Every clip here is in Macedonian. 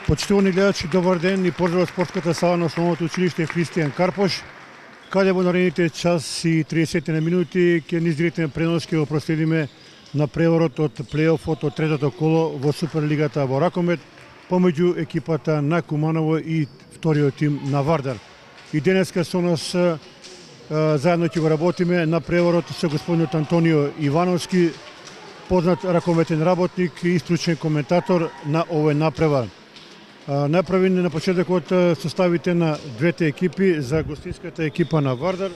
Почитувани гледачи, добар ден и поздрав од спортската сала на Основното училиште Христијан Карпош, каде во наредните час и 30 минути ќе низ директен пренос ќе го проследиме на преворот од плейофот од третото коло во Суперлигата во ракомет помеѓу екипата на Куманово и вториот тим на Вардар. И денеска со нас заедно ќе го работиме на преворот со господинот Антонио Ивановски, познат ракометен работник и стручен коментатор на овој напревар. Направен на почетокот составите на двете екипи за гостинската екипа на Вардар.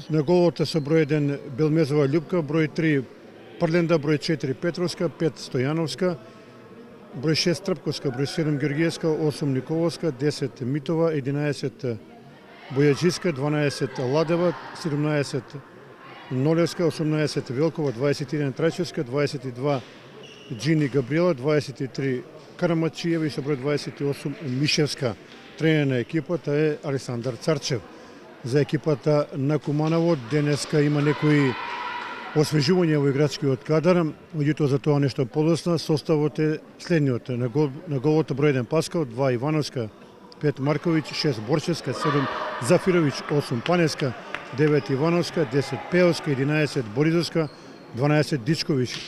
На голот со број 1 Белмезова Љупка, број 3 Прленда, број 4 Петровска, 5 Стојановска, број 6 Трпковска, број 7 Георгиевска, 8 Николовска, 10 Митова, 11 Бојаджиска, 12 Ладева, 17 Нолевска, 18 Велкова, 21 Трајчевска, 22 Джини Габриела, 23 Карамачиева и со број 28 Мишевска. Тренер на екипата е Александар Царчев. За екипата на Куманово денеска има некои освежување во играчкиот кадар, меѓутоа за тоа нешто подоцна. Составот е следниот: на голот број 1 Паскал, 2 Ивановска, 5 Марковиќ, 6 Борчевска, 7 Зафировиќ, 8 Паневска, 9 Ивановска, 10 Пеовска, 11 Боризовска, 12 Дичковиќ,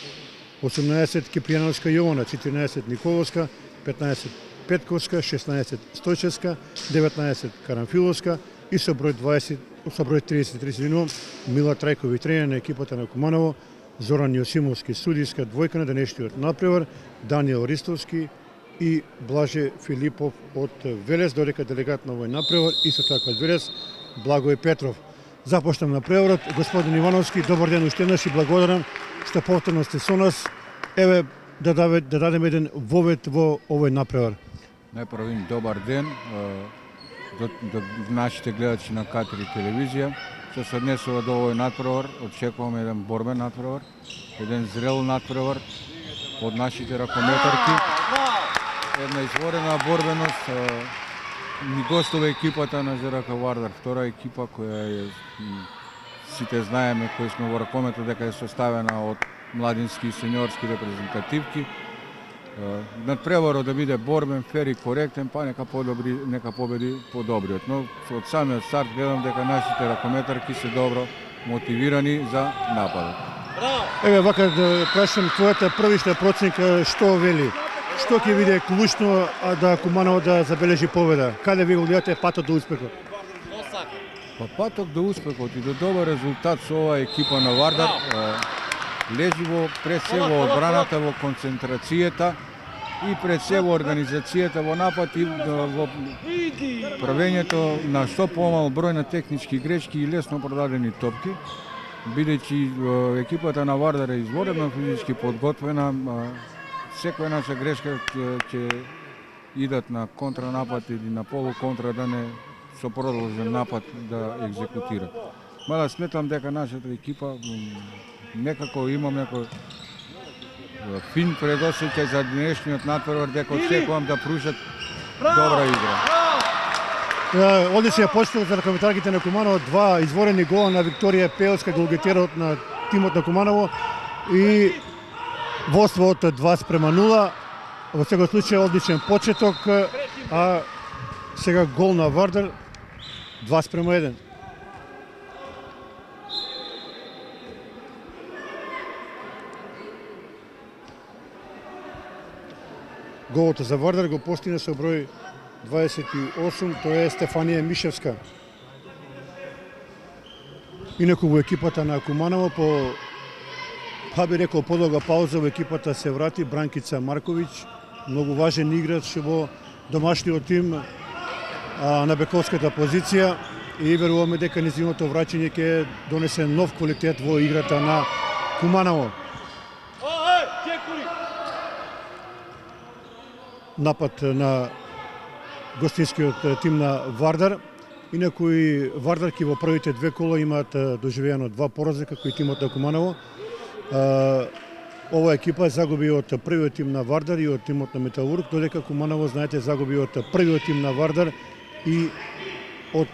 18 Кипријановска Јована, 14 Николовска, 15 Петковска, 16 Стојчевска, 19 Карамфиловска и со број 33 Мила Трајкови. Тренер на екипата на Куманово Зоран Јосимовски. Судијска двојка на денешниот напревар Даниел Ристовски и Блаже Филипов од Велес, додека делегат на овој напревар исто така од Велес Благој Петров. Започнам на преворот. Господин Ивановски, добар ден уште еднаш и благодарам што повторно сте со нас. Еве да дадеме еден вовед во овој напревар. Најпрво добар ден до нашите гледачи на К3 телевизија. Што се однесува до овој надпревар, очекуваме еден борбен надпревар, еден зрел надпревар од нашите ракометарки. Една изворена борбеност. Ни гостува екипата на ЗРК Вардар, втора екипа која е, сите знаеме кои сме во ракометот, дека е составена од младински и сениорски репрезентативки. Надпреварот да биде борбен, фер и коректен, па нека победи подобриот. Но од самиот старт гледам дека нашите ракометарки се добро мотивирани за нападот. Еве вака да прашам твојата првишна проценка, што вели? Што ќе биде клучно да Куманово да забележи победа? Каде ви го гледате патот до успехот? Па патот до успехот и до добар резултат со оваа екипа на Вардар лежи во пред се во одбраната, во концентрацијата и пред се во организацијата во напад и во правењето на што помал број на технички грешки и лесно продадени топки, бидејќи екипата на Вардар е изворено физички подготвена. Секоја наша грешка ќе идат на контранапад или на полуконтра, да не со продолжен напад да екзекутира. Мада сметам дека нашата екипа некако имам некој фин предосеќај за денешниот надпревар, дека очекувам да прушат добра игра. Одличен почеток за ракометарките на Куманово, 2 изворени гола на Викторија Пеовска, голгетерот на тимот на Куманово и водство од 2:0. Во секој случај одличен почеток, а сега гол на Вардар 2:1. Голот за Вардар го постигна со број 28, тоа е Стефанија Мишевска. Инаку во екипата на Куманово би рекол подолга пауза во екипата се врати Бранкица Марковиќ, многу важен играч во домашниот тим на бековската позиција и веруваме дека нејзиното враќање ќе донесе нов квалитет во играта на Куманово. Напад на гостинскиот тим на Вардар. Инаку и Вардарки во првите две кола имаат доживеано 2 пораза како и тимот на Куманово. Ова екипа загуби од првиот тим на Вардар и од тимот на Металург, додека Куманово, знаете, загуби од првиот тим на Вардар и од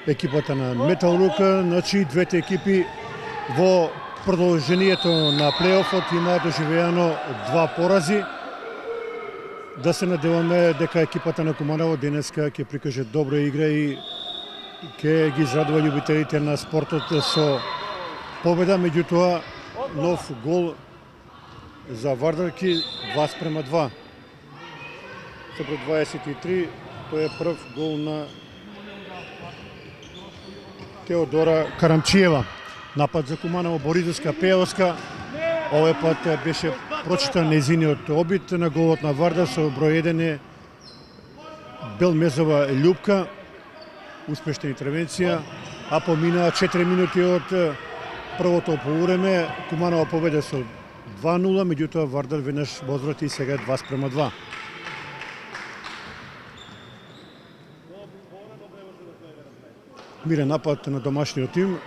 екипата на Металург. Значи, двете екипи во продолжението на плейофот имаат доживеано 2 порази. Да се надеваме дека екипата на Куманово денеска ќе прикаже добра игра и ќе ги израдува љубителите на спортот со победа. Меѓутоа, нов гол за Вардарки 2:2. Со пред 23, тој е прв гол на Теодора Карамчиева. Напад за Куманово, Боризовска, Пеовска. Овој пат беше прочитан нејзиниот обид на голот на Вардар, со број 1 е Белмезова Љупка. Успешна интервенција, а поминаа 4 минути од првото полувреме. Куманово победа со 2:0, меѓутоа Вардар веднаш возврати и сега е 2:2. Мирен напад на домашниот тим.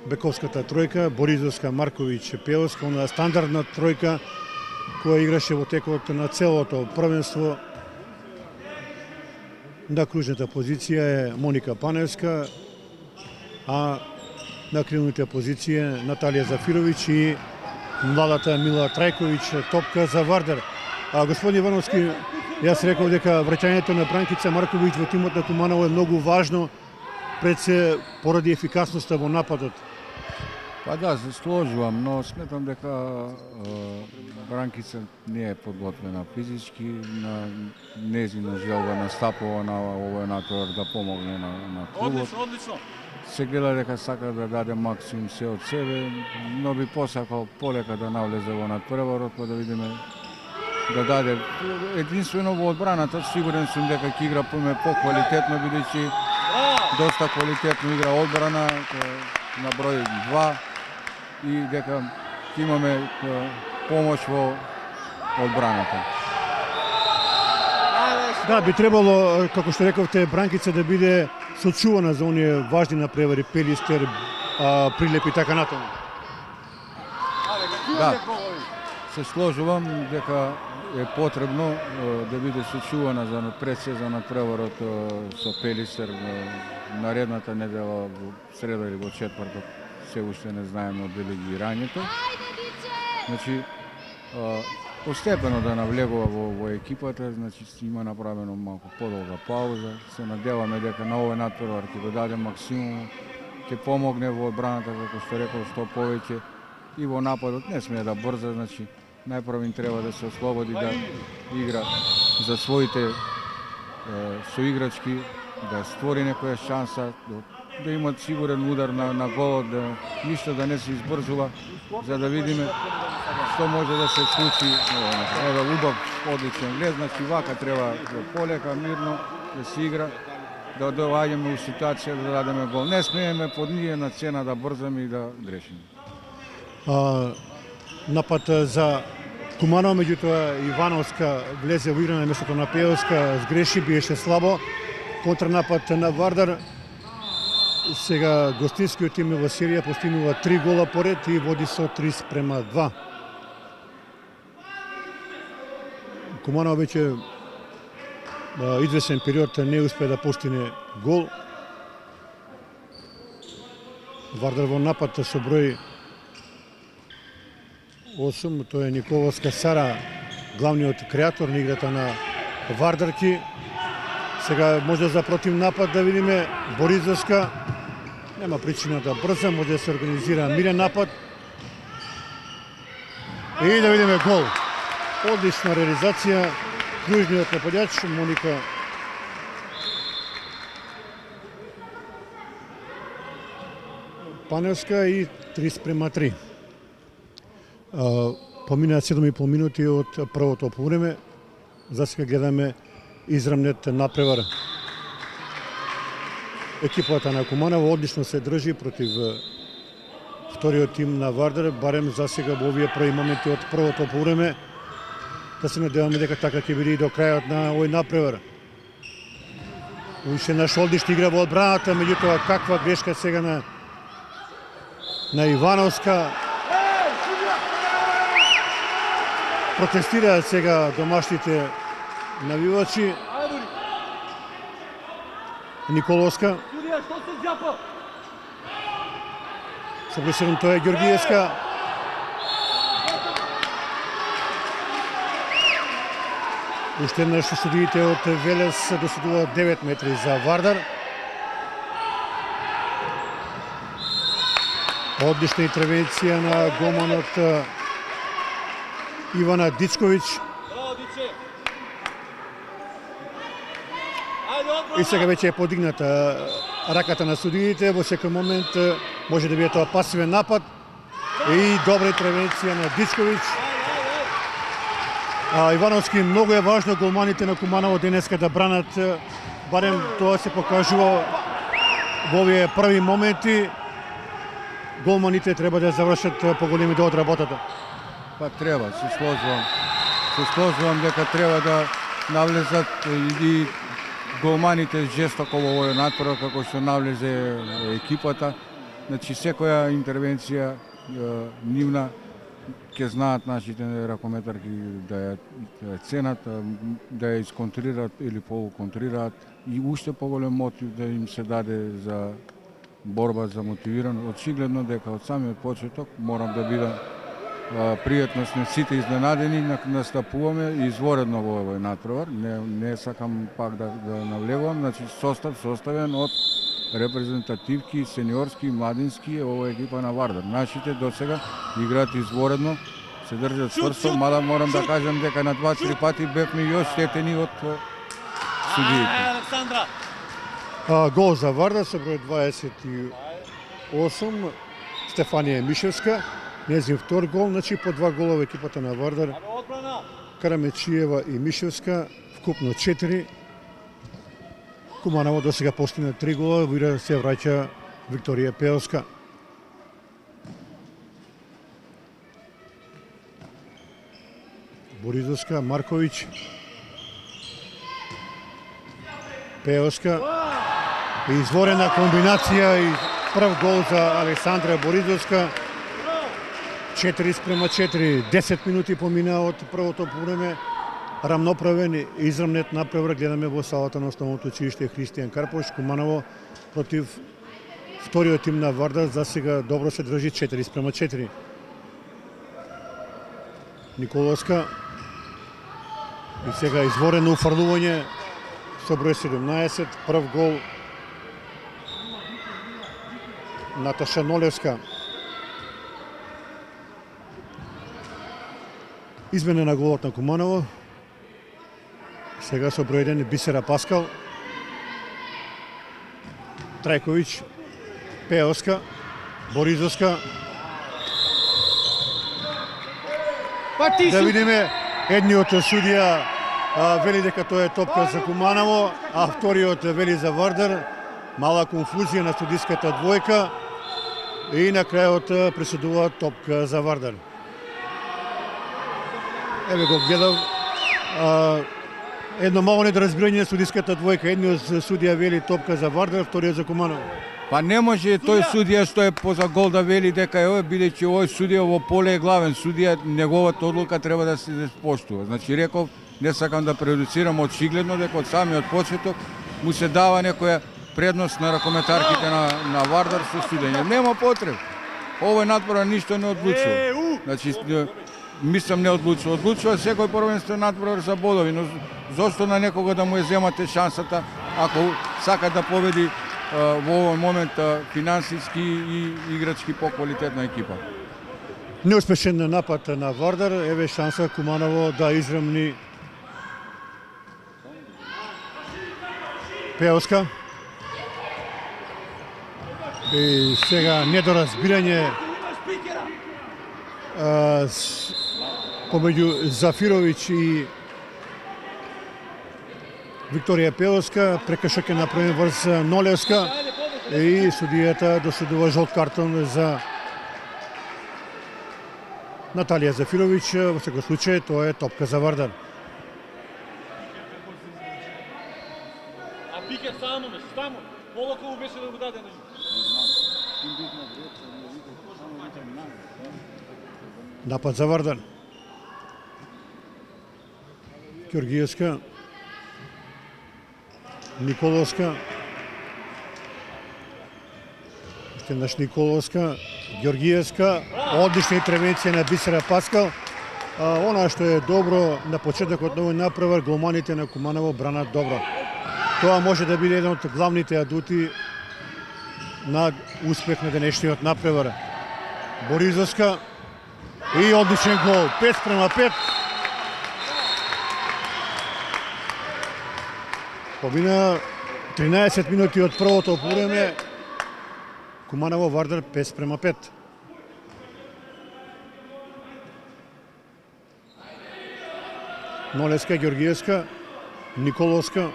Бековската тројка, Боризовска, Марковиќ, Пеовска, она стандардна тројка која играше во текот на целото првенство. На кружната позиција е Моника Паневска, а на крилните позиции Наталија Зафировиќ и младата Мила Трајковиќ, топка за Вардар. Господин Ивановски, јас реков дека враќањето на Бранкица Марковиќ во тимот на Куманово е многу важно пред се поради ефикасноста во нападот. Па да, се сложувам, но сметам дека Бранкица не е подготвена физички, на незина желба настапува на овој натпревар да помогне на клубот. Одлично. Се гледа дека сака да даде максимум се од себе, но би посакал полека да навлезе во натпреварот, па да видиме да даде единствено во одбраната. Сигурен сум дека ќе игра поквалитетно, бидејќи доста квалитетно игра одбрана на број 2 и дека ќе имаме помош во одбраната. Да, би требало, како што рековте, Бранкица да биде сочувана за оние важни напревари, Пелистер, Прилеп и така натаму. Да, се сложувам дека е потребно да биде сочувана за предсезонот преварот со Пелистер наредната недела во среда или во четврток. Се уште не знаеме дали ги рањето. Значи, постепено да навлегува во екипата, значи има направено малку подолга пауза. Се надеваме дека на овој натпревар ќе го даде максимум, ќе помогне во одбраната, како што рекол, што повеќе и во нападот. Не смее да брза, значи најпрво им треба да се ослободи да игра за своите соиграчки, да створи некоја шанса, да имат сигурен удар на голот, да ништо да не се избрзува, за да видиме што може да се случи. Убав, одличен глед, значи вака треба полека, мирно да се игра, да доаѓаме у ситуација да дадеме гол. Не смееме под ниједна цена да брзаме и да грешиме. Напад за Куманово, меѓутоа Ивановска влезе во игра на местото на Пеовска, сгреши, биеше слабо. Контрнапад на Вардар. Сега гостинскиот тим во серија постигнува 3 гола поред и води со 3:2. Куманово веќе извесен период не успе да постигне гол. Вардар во напад со број 8, тој е Николовска Сара, главниот креатор на играта на Вардарки. Сега може за против напад да видиме Боризовска. Нема причина да брза, може да се организира мирен напад. И да видиме гол. Одлична реализација, кружниот нападјач Моника Паневска и 3:3. Поминаа 7,5 минути од првото полувреме. За сега гледаме израмнет напревар. Екипата на Куманово одлично се држи против вториот тим на Вардар, барем за сега во овие први моменти од првото полувреме. Да се надеваме дека така ќе биде и до крајот на овој напревар. Уште наш одлична игра во одбраната, меѓутоа каква грешка сега на Ивановска. Протестираат сега домашните навивачи. Николовска. Со број 7 тоа е Ѓоргиевска. Уште еднаш судиите од Велес досудуваат 9 метри за Вардар. Одлична интервенција на голманот Ивана Дичковиќ. И сега веќе е подигната раката на судиите. Во секој момент може да биде тоа пасивен напад. И добра интервенција на Дичковиќ. Ивановски, многу е важно голманите на Куманово денеска да бранат, барем тоа се покажува во овие први моменти. Голманите треба да завршат поголеми дел од работата. Па треба, се сложувам. Се сложувам дека треба да навлезат и голманите жестоко во овој натпор како што навлезе екипата. Значи секоја интервенција нивна ќе знаат нашите ракометарки да ја ценат, да ја исконтрираат или полуконтрираат и уште поголем мотив да им се даде за борба за мотивиран. Очигледно дека од самиот почеток морам да бидам пријатно сме сите изненадени, настапуваме изворедно во овој натпревар. Не сакам пак да навлегувам, значи составен од репрезентативки, сениорски, младински, ова екипа на Вардар. Нашите досега играат изворедно, се држат чврсто, мада морам да кажам дека на 2-3 пати бевме и оштетени од судиите. Гол за Вардар со број 28, Стефанија Мишевска. Незин втор гол, значи по 2 гола во екипата на Вардар. Карамечиева и Мишевска, вкупно 4. Куманово до сега постигна 3 гола, во игра се враќа Викторија Пеовска. Боризовска, Марковиќ. Пеовска. Изворена комбинација и прв гол за Александра Боризовска. 4:4, 10 минути помина од првото полувреме. Рамноправен израмнет напревар гледаме во салата на основното училиште Христијан Карпош. Куманово против вториот тим на Вардар за сега добро се држи 4:4. Николовска. И сега изворено уфрлување со број 17, прв гол Наташа Нолевска. Измена на голот на Куманово. Сега со број 1 Бисера Паскал. Трајковиќ, Пеовска, Боризовска. Да видиме, едниот судија вели дека тоа е топка за Куманово, а вториот вели за Вардар. Мала конфузија на судиската двојка и на крајот пресудува топка за Вардар. Еве го гледав. Едно мало недоразбирање на судиската двојка. Едниот судија вели топка за Вардар, вториот за Куманово. Па не може тој судија што е поза гол да вели дека е овој, бидејќи овој судија во поле е главен судија, неговата одлука треба да се поштува. Значи реков, не сакам да преюдицирам, очигледно дека од самиот почеток му се дава некоја предност на ракометарките на Вардар со судење. Нема потреб. Овој натпор ништо не одлучува. Значи мислам не одлучува. Одлучува секој првенствен натпор за бодови, но зошто на некого да му ја земате шансата ако сака да победи во овој момент финансиски и играчки поквалитетна екипа. Неуспешен напад на Вардар, еве шанса Куманово да израмни. Пеовска. И сега недоразбирање помеѓу Зафировиќ и Викторија Пеовска, прекршок е направен врз Нолевска и судијата досудува жолт картон за Наталија Зафировиќ. Во секој случај тоа е топка за Вардар. А Пикер само полоко беше да го даде. Напад за Вардар. Георгиевска, Николовска, още еднъж Николовска, Георгиевска, одлична интервенция на Бисера Паскал. Она што е добро на почетокот на овој направар, голманите на Куманово бранат добро. Тоа може да биде еден од главните адути на успех на денешниот направар. Боризовска и одличен гол, 5:5. Помина 13 минути од првото полувреме. Куманово Вардар 5:5. Нолеска, Георгиевска, Николовска.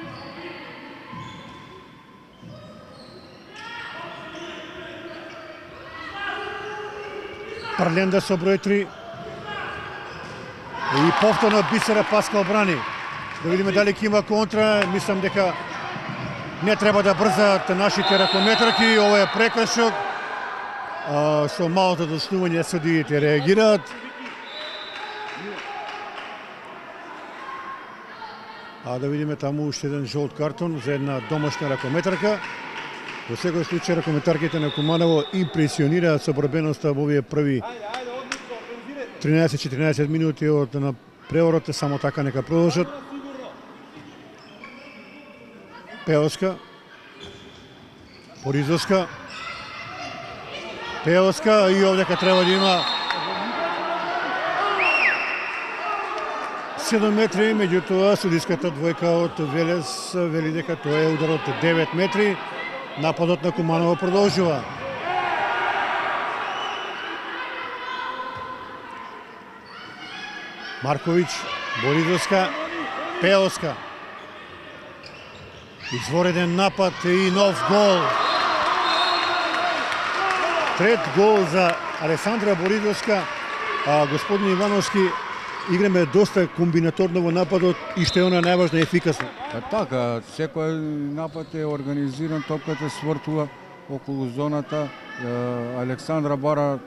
Парленда со број 3. И повторно Бисера Паскал брани. Да видиме дали ќе има контра. Мислам дека не треба да брзаат нашите ракометарки. Ова е прекршок. Со малото доснување судиите реагираат. Да видиме таму уште еден жолт картон за една домашна ракометарка. Во секој случај ракометарките на Куманово импресионираат со борбеноста во овие први 13-14 минути од на преворот, само така нека продолжат. Пеоска, Боризовска, Пеоска и овдека треба да има 7 метри, меѓутоа судиската двојка од Велес вели дека тоа е удар од 9 метри. Нападот на Куманово продолжува. Марковиќ, Боризовска, Пеоска. Извореден напад и нов гол. Трет гол за Алесандра Боризовска. Господин Ивановски, играме доста комбинаторно во нападот и што е она најважно ефикасно. Така, секој напад е организиран, топката свртува околу зоната. Александра бара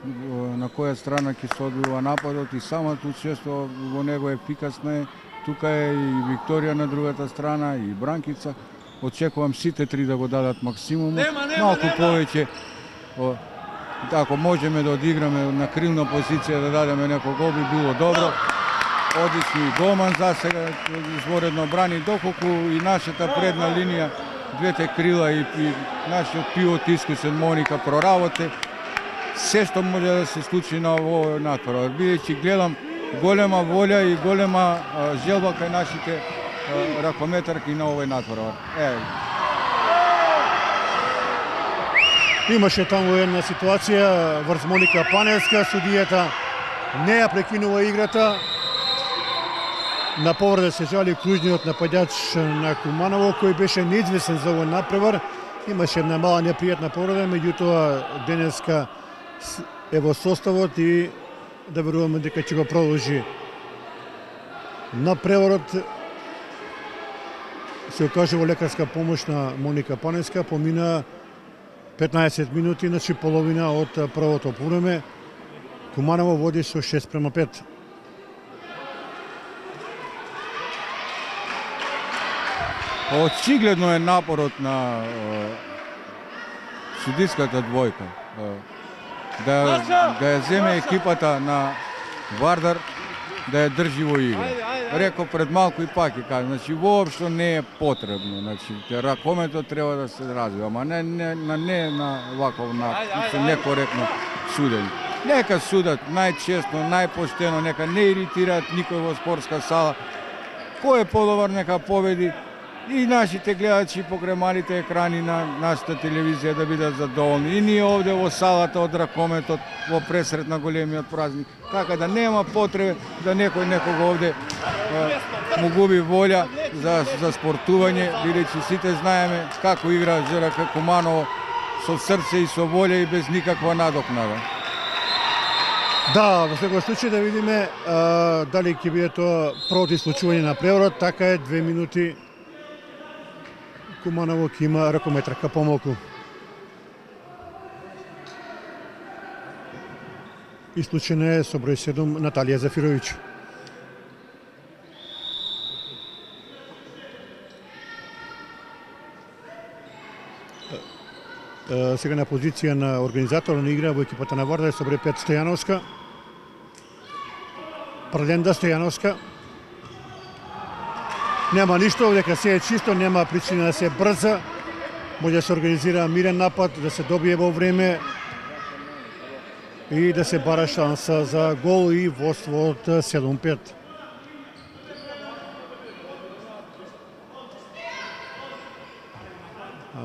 на која страна ќе се одбива нападот и самото учество во него ефикасно е. Тука е и Викторија на другата страна и Бранкица. Очекувам сите три да го дадат максимумот. Малку повеќе, ако можеме да одиграме на крилна позиција да дадеме некој гол би било добро. Одлични голман за сега, изворедно брани, доколку и нашата предна линија, двете крила и нашиот пивот искусен Моника проработе, се што може да се случи на овој натпор. Бидејќи гледам голема волја и голема желба кај нашите ракометарки на овој натпор. Имаше таму една ситуација врз Моника Паневска, судијата не ја прекинува играта. На повреда се жали кружниот нападјач на Куманово, кој беше неизвестен за овој напревар. Имаше една мала непријатна повреда, меѓутоа денеска е во составот и да веруваме дека ќе го продолжи. На преворот се окажува лекарска помош на Моника Паневска, помина 15 минути, значи половина од првото полувреме. Куманово води со 6:5. Очигледно е напорот на судиската двојка да ја земе екипата на Вардар да ја држи во игра. Реков пред малку и пак ќе кажам, значи воопшто не е потребно, значи ракометот треба да се развива, ама не на ваков начин, некоректно судење. Нека судат најчестно, најпоштено, нека не иритираат никој во спортска сала. Кој е подобар нека победи. И нашите гледачи покрај малите екрани на нашата телевизија да бидат задоволни. И ние овде во салата од ракометот во пресрет на големиот празник. Така да нема потреба да некој некого овде му губи волја за спортување, бидејќи сите знаеме како игра ЖРК Куманово со срце и со волја и без никаква надокнада. Да, во секој случај да видиме дали ќе биде тоа првото случување на преворот. Така е, 2 минути. Куманово ќе има ракометарка помалку. Исклучена е со број 7 Наталија Зафировиќ. Сега на позиција на организатор на игра во екипата на Вардар со број 5 Стојановска. Прленда Стојановска. Нема ништо, дека се е чисто, нема причина да се брза. Може да се организира мирен напад, да се добие во време и да се бара шанса за гол и водство од 7-5.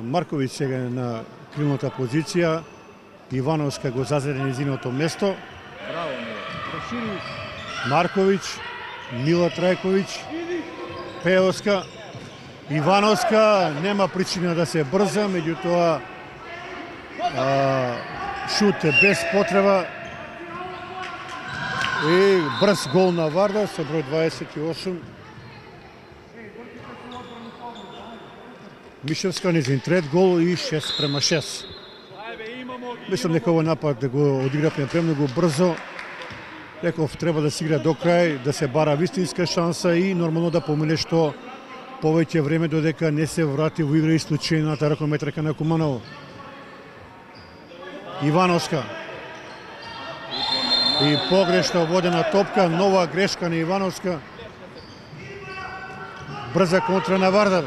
Марковиќ сега е на крилната позиција. Ивановска го зазеде низиното место. Браво, Прошири. Марковиќ, Мила Трајковиќ, Пеоска, Ивановска, нема причина да се брза, меѓутоа шут е без потреба и брз гол на Вардар со број 28. Мишевска низин трет гол и 6-6. Мислам дека овој напад да го одигравме премногу брзо. Реков, треба да се игра до крај, да се бара вистинска шанса и нормално да помине што повеќе време додека не се врати во игра и случајната ракометарка на Куманово. Ивановска. И погрешно водена топка, нова грешка на Ивановска. Брза контра на Вардар.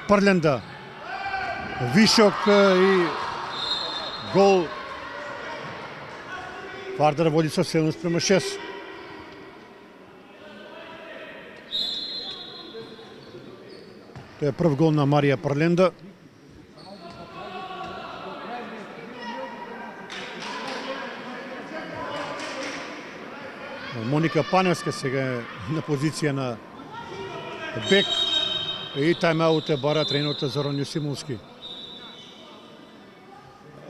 Прленда. Вишок и гол. Вардар води со 7-6. Тоа е прв гол на Марија Прленда. Моника Паневска сега е на позиција на бек и тајм-аут е бара тренерот Зоран Јосимовски.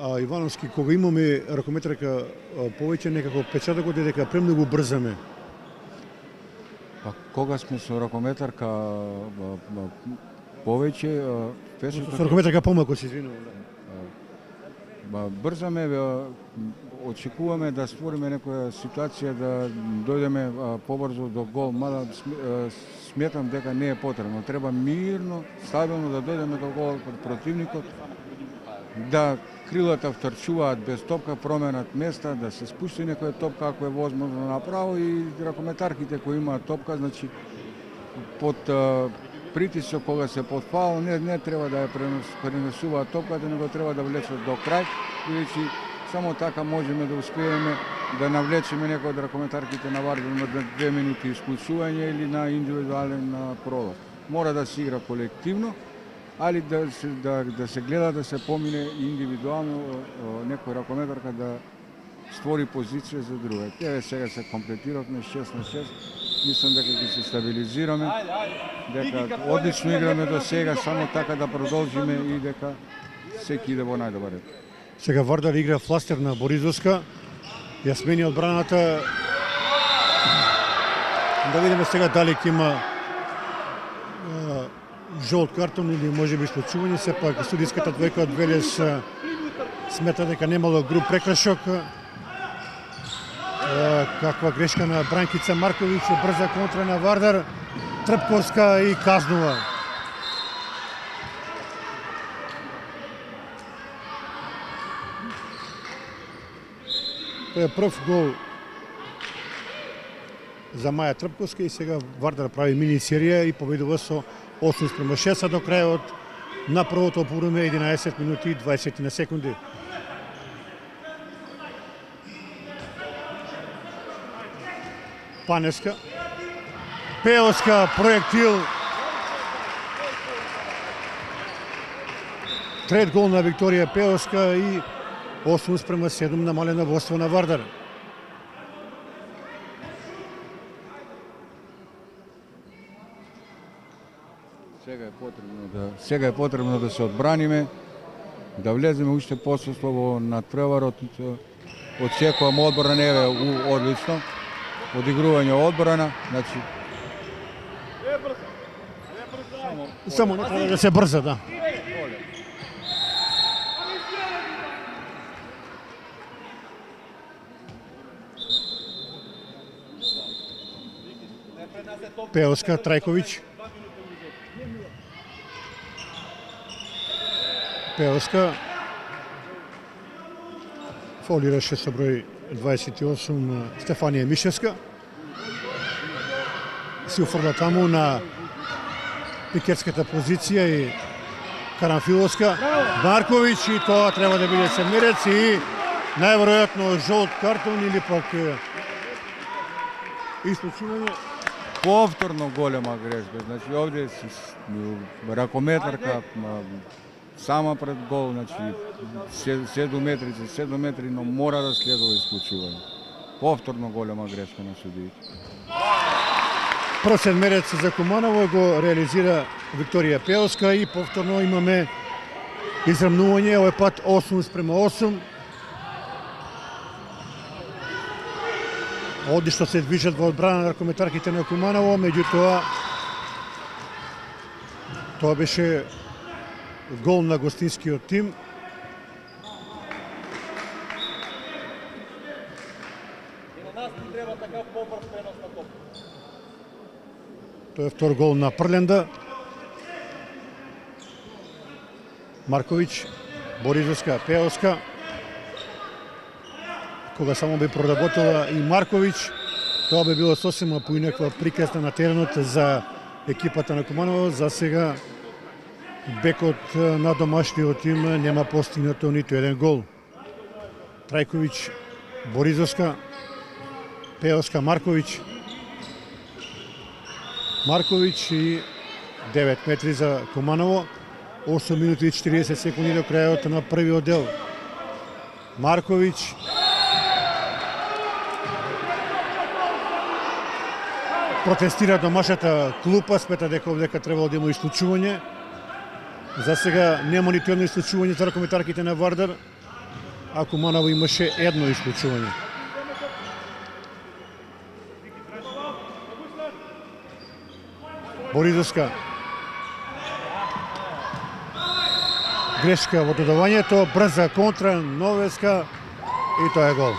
А Ивановски, кога имаме ракометарка повеќе, некако печатокот е дека премногу брзаме. Па кога сме со ракометарка повеќе, Со ракометарка помалку, се извинувам. Брзаме, очекуваме да створиме некоја ситуација да дојдеме побрзо до гол, мада сметам дека не е потребно. Треба мирно, стабилно да дојдеме до гол под противникот, да крилата втрчуваат без топка, променат места, да се спусти некоја топка ако е возможно направо и ракометарките кои имаат топка, значи под притисок кога се под фаул, не треба да ја пренесуваат топката, него треба да влечат до крај, бидејќи само така можеме да успееме да навлечеме некој од ракометарките на Вардар на 2 минути исклучување или на индивидуален пролаз. Мора да се игра колективно, али да се гледа да се помине индивидуално некој ракометарка да створи позиција за друга. Еве сега се комплетиравме 6-6. Мислам дека ќе се стабилизираме, дека одлично играме до сега, само така да продолжиме и дека секи иде во најдобар ред. Сега Вардар игра фластер на Боризовска. Ја смени одбраната. Да видиме сега дали ќе има жолт картон или можеби исклучување. Сепак судиската двојка од Велес смета дека немало груб прекршок. Каква грешка на Бранкица Марковиќ, брза контра на Вардар. Трпковска и казнува. Тоа е прв гол за Маја Трпковска и сега Вардар прави мини серија и победува со 8-6 до крајот на првото полувреме 11 минути и 20 на секунди. Паневска. Пеоска, проектил. Трет гол на Викторија Пеоска и 8-7 намалено водство на Вардар. Сега е потребно да се одбраниме, да влеземе уште посуство во надпреварот. Очекувам одбрана, еве одлично. Одигрување одбрана, значи само не треба да се брза, да. Пеоска, Трајковиќ. Пеоска. Фаулираше со број 28 Стефанија Мишевска. Си офрла таму на пикетската позиција и Карамфиловска. Марковиќ и тоа треба да биде седмерец и најверојатно жолт картон или пак исклучување. Повторно голема грешка. Значи овде ракометарка сама пред гол, значи 7 метри, но мора да следува исклучување. Повторно голема грешка на судиите. Прв седмерец за Куманово го реализира Викторија Пеоска и повторно имаме израмнување, овој пат 8:8. Одлично се движат во одбрана на ракометарките на Куманово, меѓутоа тоа беше гол на гостинскиот тим. И на нас ни треба такав побрз пренос на топ. Тоа е втор гол на Прленда. Марковиќ, Боризовска, Пеоска. Кога само би проработила и Марковиќ, тоа би било сосема поинаква приказна на теренот за екипата на Куманово. За сега бекот на домашниот тим нема постигнато ниту еден гол. Трајковиќ, Боризовска, Пеоска, Марковиќ. Марковиќ и 9 метри за Куманово. 8 минути и 40 секунди до крајот на првиот дел. Марковиќ. Протестира домашната клупа, смета дека овдека требало да има исклучување. За сега нема ниту едно исклучување за ракометарките на Вардар, а Куманово имаше едно исклучување. Боризовска. Грешка во додавањето, брза контра, Новеска и тоа е гол.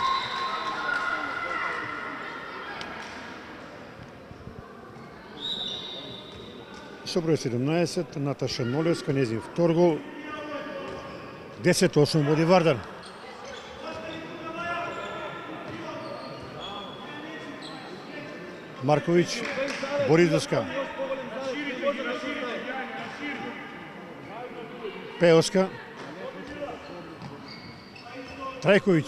Со број 17, Наташа Нолевска, нејзин втор гол. 10-8 води Вардар. Марковиќ, Боризовска. Пеоска. Трајковиќ.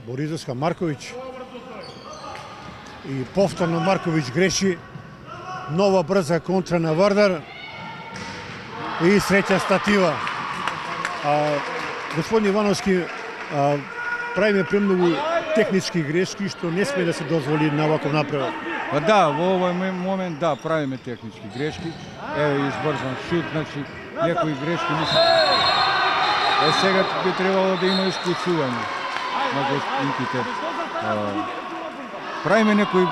Боризовска, Марковиќ. И повторно Марковиќ греши. Нова брза контра на Вардар и среќа статива. Господин Ивановски, правиме премногу технички грешки што не сме да се дозволи на ваков направок. Па да, во овој момент да, правиме технички грешки. Еве избрзан шут, значи некои грешки мислам. Сега би требало да има исклучување на гостинките. Правиме некои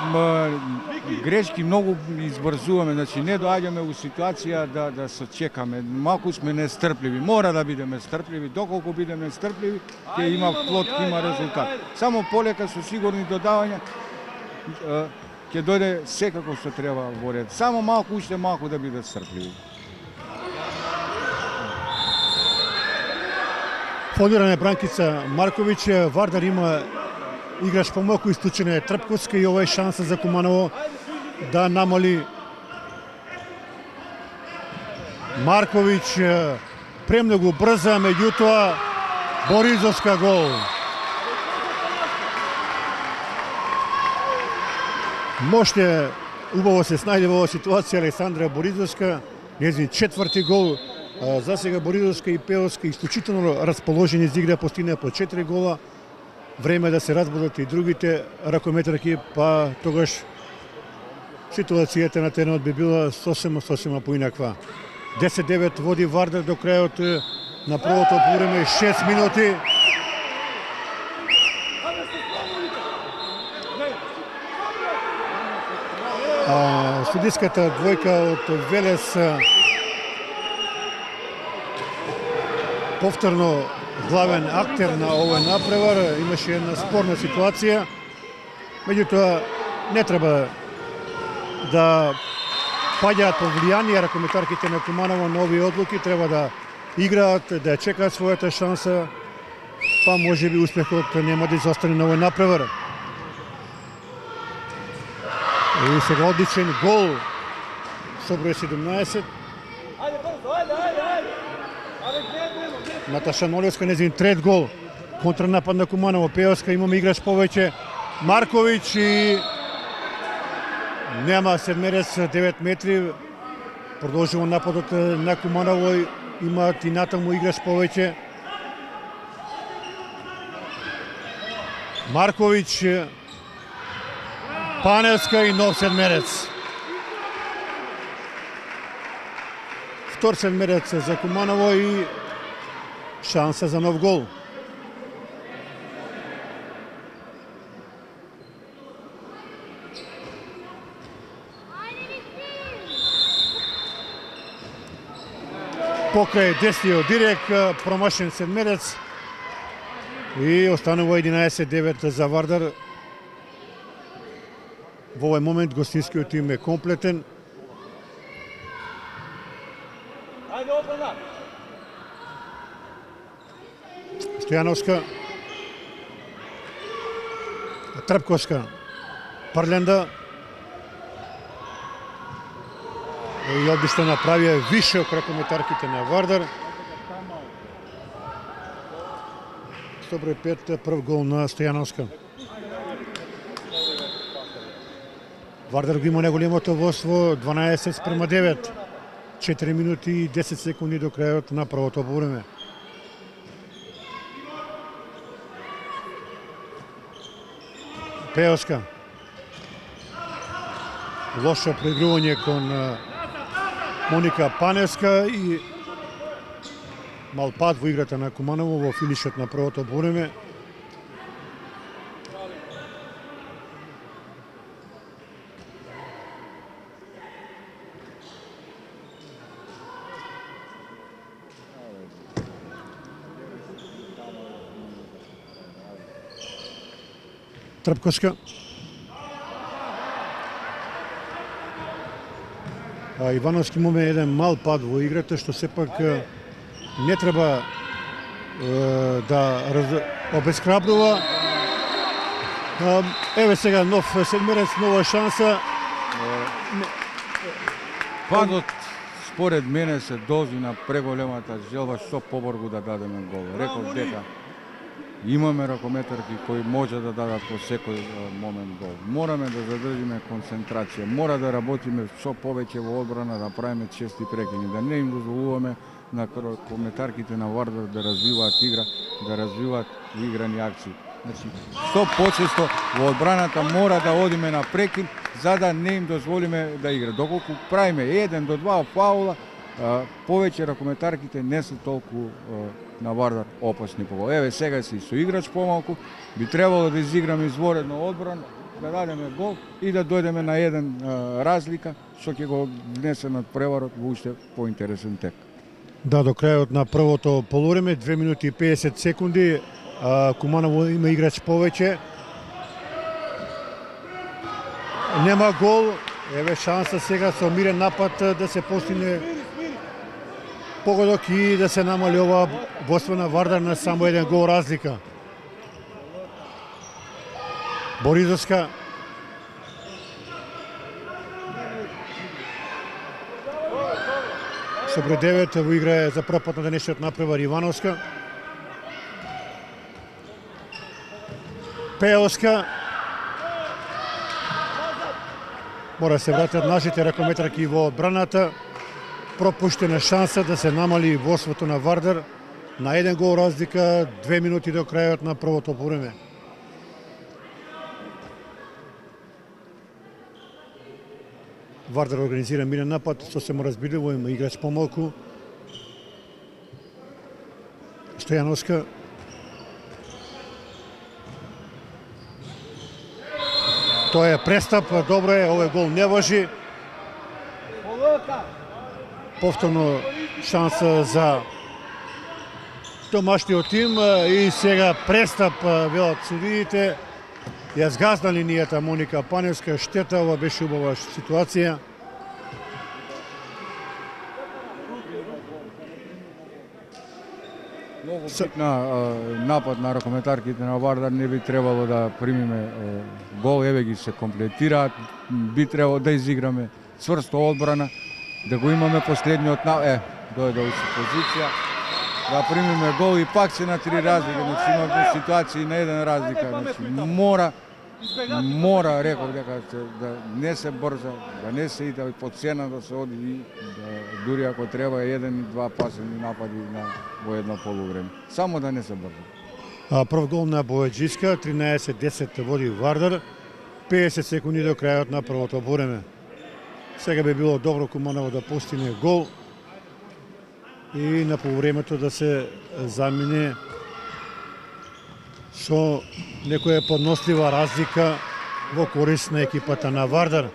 грешки, многу избрзуваме, значи не доаѓаме у ситуација да се чекаме. Малку сме нестрпливи, мора да бидеме стрпливи, доколку бидеме стрпливи, ќе има плод, ќе има резултат. Само полека со сигурни додавања ќе дојде секако што треба во ред. Само малку, уште малку да биде стрпливи. Фолиране Бранкица Марковиќ, Вардар има играш помалку, исклучена е Трпковска и ова е шанса за Куманово да намали. Марковиќ премногу брза, меѓутоа Боризовска гол. Моште убаво се снајде во оваа ситуација Александра Боризовска, нејзин четврти гол. За сега Боризовска и Пеоска исклучително расположени за игра, постигнаа по 4 гола. Време да се разбудат и другите ракометарки, па тогаш ситуацијата на теренот би била сосема поинаква. 10-9 води Вардар до крајот на првото полувреме, 6 минути. Судиската двојка од Велес повторно главен актер на овој напревар, имаше една спорна ситуација, меѓутоа не треба да паѓаат под влијание ракометарките на Куманово на овие одлуки, треба да играат, да чекаат својата шанса, па може би успехот нема да изостане на овој напревар. И сега одличен гол со број 17. Ajde brzo, ajde. Ali gledujemo, Наташа Нолевска, незин трет гол. Контранапад на Куманово. Пеоска, имаме играч повеќе. Марковиќ и нема седмерец 9 метри. Продолжува нападот на Куманово. Имаат и натаму играч повеќе. Марковиќ, Паневска и нов седмерец. Втор седмерец за Куманово и шанса за нов гол. Покрај десниот дирек, промашен седмерец и останува 11-9 за Вардар. Во овој момент гостинскиот тим е комплетен. ajde obrana. Стојановска, Трпковска, Парленда и обично направија више од ракометарките на Вардар. Со број 5, прв гол на Стојановска. Вардар го има најголемото водство 12:9. 4 минути и 10 секунди до крајот на првото полувреме. Пеоска. Лошо проигрување кон Моника Паневска и мал пад во играта на Куманово во финишот на првото полувреме. Трпковска. Ивановски имаме еден мал пад во играта, што сепак не треба да обесхрабрува. Еве сега нов седмерец, нова шанса. Падот според мене се должи на преголемата желба што поборгу да дадеме гол. Реков дека имаме ракометарки кои може да дадат во секој момент гол. Мораме да задржиме концентрација, мора да работиме што повеќе во одбрана, да правиме чести прекини, да не им дозволуваме на ракометарките на Вардар да развиваат игра, да развиваат играни акции. Значи, што почесто во одбраната мора да одиме на прекин, за да не им дозволиме да игра. Доколку правиме 1 до 2 фаула, повеќе ракометарките не се толку на Вардар опасни по гол. Еве сега си со играч помалку, би требало да изиграме изворедно одбрана, да дадеме гол и да дојдеме на 1 разлика, што ќе го внесе над преварот во уште поинтересен тек. Да, до крајот на првото полувреме, 2 минути и 50 секунди, Куманово има играч повеќе. Нема гол, еве шанса сега со мирен напад да се постигне погодок и да се намали ова водство на Вардар на само 1 гол разлика. Боризовска. Со број 9 во игра е за прв пат на денешниот напревар Ивановска. Пеоска. Мора да се вратат нашите ракометарки во одбраната. Пропуштена шанса да се намали водството на Вардар на 1 гол разлика, 2 минути до крајот на првото полувреме. Вардар организира мирен напад, сосема разбирливо, има играч помалку. Стојановска. Тоа е престап, добро е, овој гол не важи. Повторно шанса за домашниот тим и сега престап велат судиите. Ја згазна линијата Моника Паневска, штета, ова беше убава ситуација. битна напад на ракометарките на Вардар, не би требало да примиме гол, еве ги се комплетираат, би требало да изиграме цврсто одбрана, да го имаме последниот дојде уште позиција, да примиме гол и пак се на 3 разлика, значи имаме ситуации на 1 разлика, значи мора, реков дека да не се брза, да не се иде по цена да се оди и да, дури ако треба 1 и 2 пасени напади во едно полувреме. Само да не се брза. Прв гол на Бојаджиска, 13-10 води Вардар, 50 секунди до крајот на првото време. Сега би било добро Куманово да постигне гол и на полувремето да се замине со некоја поднослива разлика во корист на екипата на Вардар.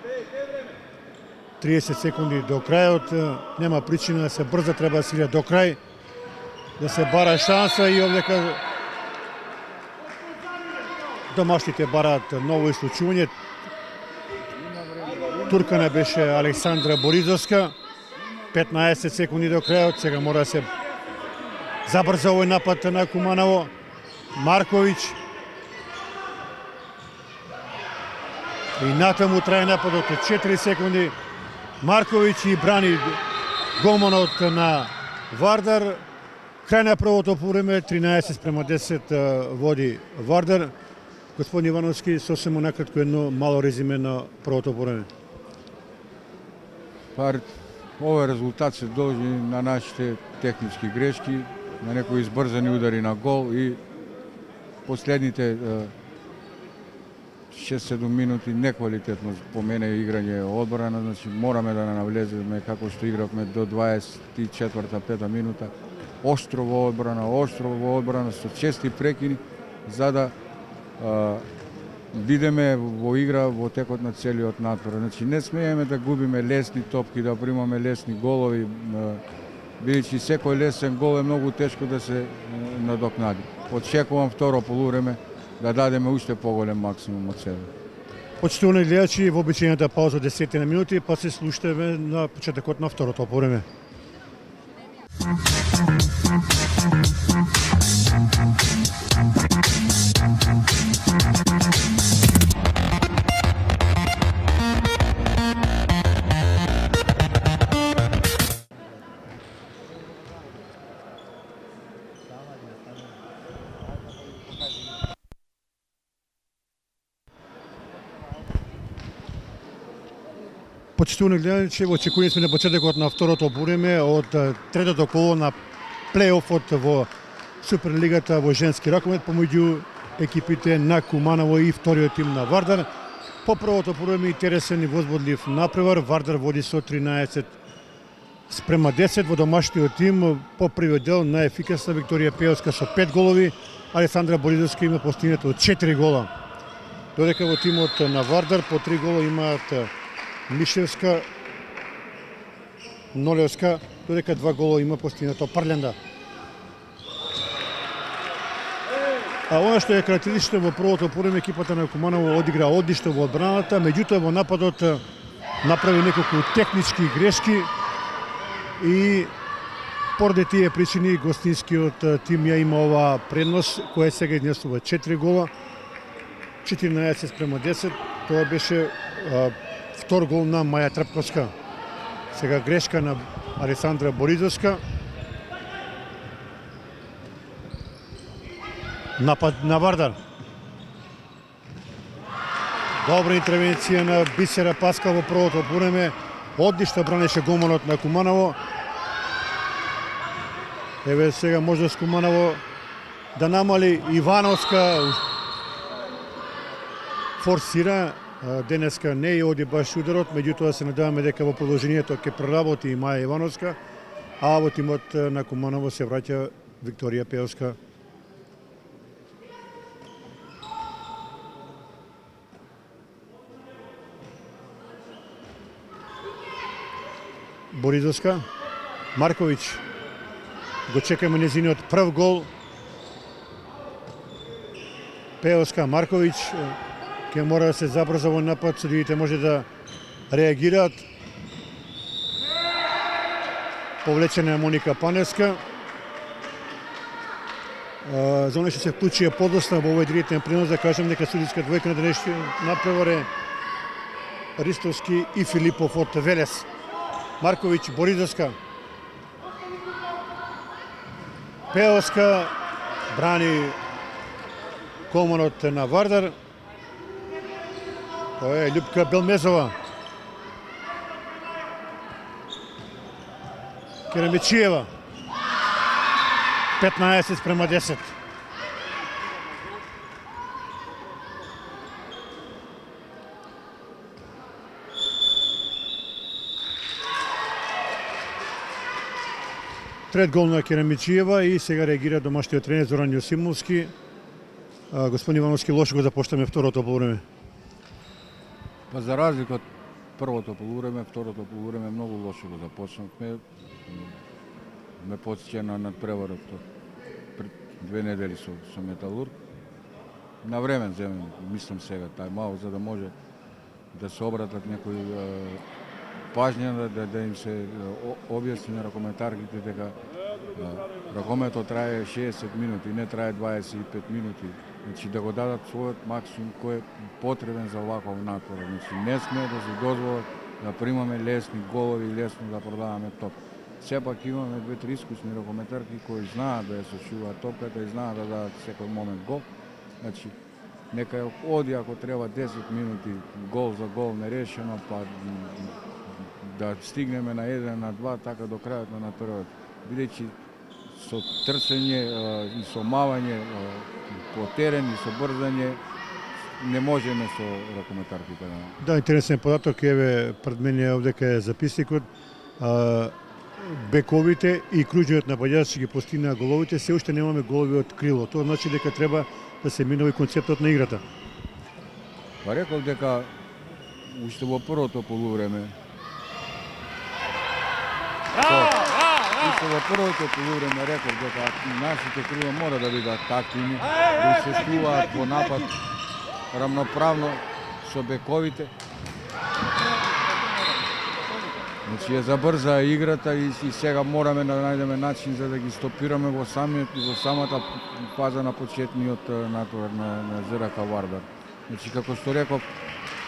30 секунди до крајот, нема причина да се брза, треба да се иде до крај, да се бара шанса и овдека домашните бараат ново исклучување. Туркана беше Александра Боризовска, 15 секунди до крајот, сега мора да се забрза овој напад на Куманово. Марковиќ. И натаму трае нападот од 4 секунди. Марковиќ и брани голманот на Вардар. Крај на првото полувреме, 13-10 води Вардар. Господин Ивановски, сосема накратко едно мало резиме на првото полувреме. Овој резултат се должи на нашите технички грешки, на некои избрзани удари на гол и последните 6-7 минути неквалитетно по мене играње одбрана, значи мораме да навлеземе како што игравме до 24-5 минута. Оштро во одбрана со чести прекини за да бидеме во игра во текот на целиот натпор. Значи не смееме да губиме лесни топки, да примаме лесни голови, бидејќи секој лесен гол е многу тешко да се надокнади. Очекувам второ полувреме да дадеме уште поголем максимум од себе. Почитувани гледачи, во обичајната пауза 10 минути, па се слушаме на почетокот на второто полувреме. Почитувани гледачи, во очекување сме на почетокот на второто полувреме од третото коло на плейофот во Суперлигата во женски ракомет помеѓу екипите на Куманово и вториот тим на Вардар. По првото полувреме интересен и возбудлив напревар, Вардар води со 13-10 во домашниот тим. По првиот дел најефикасна Викторија Пеовска со 5 голови, Александра Боризовска има постигнато 4 гола. Додека во тимот на Вардар по 3 гола имаат Мишевска, Нолевска, додека 2 гола има постигнато Парленда. Она што е карактеристично во првото полувреме, екипата на Куманово одигра одлично во одбраната, меѓутоа во нападот направи неколку технички грешки и поради тие причини гостинскиот тим ја има оваа предност која сега изнесува 4 гола, 14-10. Тоа беше втор гол на Маја Трпковска. Сега грешка на Александра Боризовска. Напад на Вардар. Добра интервенција на Бисера Паскал во првото полувреме. Одлично бранеше голманот на Куманово. Еве сега може Куманово да намали. Ивановска форсира. Денеска не ја оди баш ударот, меѓутоа се надеваме дека во продолжението ќе проработи и Маја Ивановска, а во тимот на Куманово се враќа Викторија Пеовска. Боризовска, Марковиќ, го чекаме незиниот прв гол. Пеовска, Марковиќ, ќе мора да се забрза во напад, судиите може да реагираат. Повлечена е Моника Паневска. За оно што се вклучија подоста во овој директен пренос, да кажем дека судиска двојка на денешниот направар е Ристовски и Филипов од Велес. Марковиќ, Боридовска. Пеовска брани комонот на Вардар. Тоа е Љупка Белмезова. Керамичиева. 15:10. Трет гол на Керамичиева и сега реагира домашниот тренер Зоран Јосимовски. Господин Ивановски, лошо го започнаме второто полувреме. Па за разлика од првото полувреме, второто полувреме многу лошо го започнавме. Ме потсеќа на надпреварот пред 2 недели со Металург. На време земе, мислам сега, тајм-аут, за да може да се обратат некои пажња, да им се објасни на ракометарките дека ракометот трае 60 минути, не трае 25 минути. Значи да го дадат својот максимум кој е потребен за оваков натпор. Значи не сме да се дозволат да примаме лесни голови, лесно да продаваме топ. Сепак имаме 2-3 искусни ракометарки кои знаат да ја сошуваат топката и знаат да дадат секој момент гол. Значи нека оди ако треба 10 минути гол за гол нерешено, па да стигнеме на 1, на 2, така до крајот на натпреварот. Бидејќи со трчање и со мавање по терен и со брзање не можеме со ракометарките. Да, интересен податок, еве пред мене овдека е записникот. Бековите и кружниот нападач ги постигнаа головите, се уште немаме голови од крило. Тоа значи дека треба да се минува и концептот на играта. Па реков дека уште во првото полувреме уште во првото полувреме реков дека нашите крила мора да бидат активни, да учествуваат во напад рамноправно со бековите. Значи ја забрза играта и сега мораме да најдеме начин за да ги стопираме во самата фаза на почетниот натпревар на ЗРК Вардар. Значи како што реков,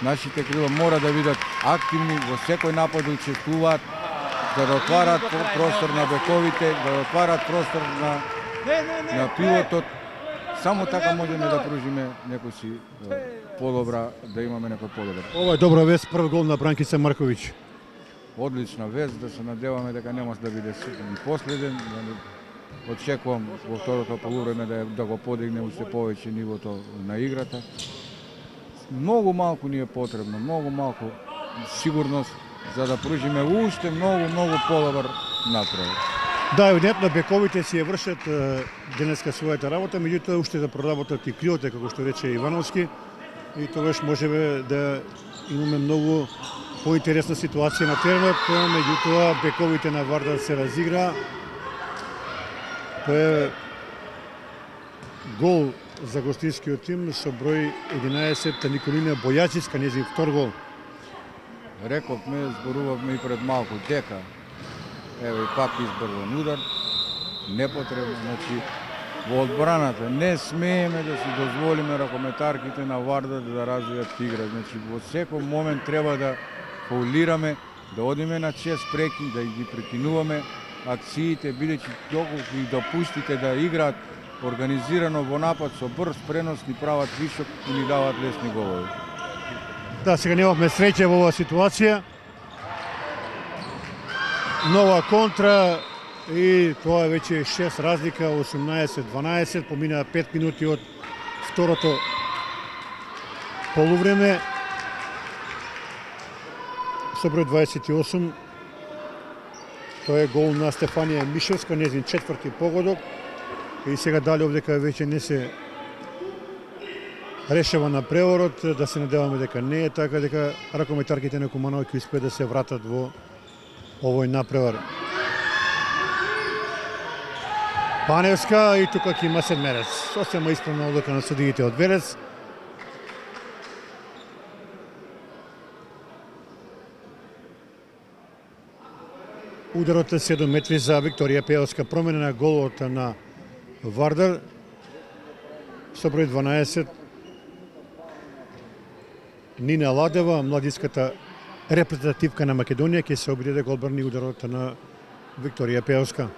нашите крила мора да бидат активни, во секој напад да учествуваат, да отварат простор на бековите, да отварат простор на пилотот. Само така можеме да пружиме некој си подобра, да имаме некој подобар. Ова е добра вест, прв гол на Бранкица Марковиќ. Одлична вест, да се надеваме дека нема да биде последен. Очекувам во второто полувреме да го подигне уште повеќе нивото на играта. Многу малку ни е потребно, многу малку сигурност за да пружиме уште многу подобар натпревар. Да, евидентно бековите си ја вршат денеска својата работа, меѓутоа уште да проработат и крилото, како што рече Ивановски, и тогаш можеме да имаме многу поинтересна ситуација на теренот, меѓутоа бековите на Вардар се разигра. Тоа е гол за гостинскиот тим со број 11 Николина Бојачиска, нејзин втор гол. Рековме, зборувавме и пред малку дека еве пак избрзан удар, непотребно, значи во одбраната не смееме да си дозволиме ракометарките на Вардар да развијат игра. Значи во секој момент треба да фаулираме, да одиме на чест прекин, да ги прекинуваме акциите, бидејќи доколку ги допустите да играат организирано во напад со брз пренос, ни прават вишок и ни дават лесни голови. Да, сега немавме среќа во оваа ситуација. Нова контра и тоа веќе е 6 разлика, 18-12, поминаа 5 минути од второто полувреме. Со број 28, тоа е гол на Стефанија Мишевска, нејзин четврти погодок. И сега дали овдека веќе не се решава на преворот, да се надеваме дека не е така, дека ракометарките на Куманови ќе успеат да се вратат во овој напревар. Паневска и тука ќе има седмерец. Сосема исправна одлука на судиите од Велес. Ударот е 7 метри за Викторија Пеовска. Промена на голот на Вардар. Со број 12 Нина Ладева, младиската репрезентативка на Македонија, ќе се обиде да го одбрани ударот на Викторија Пеовска.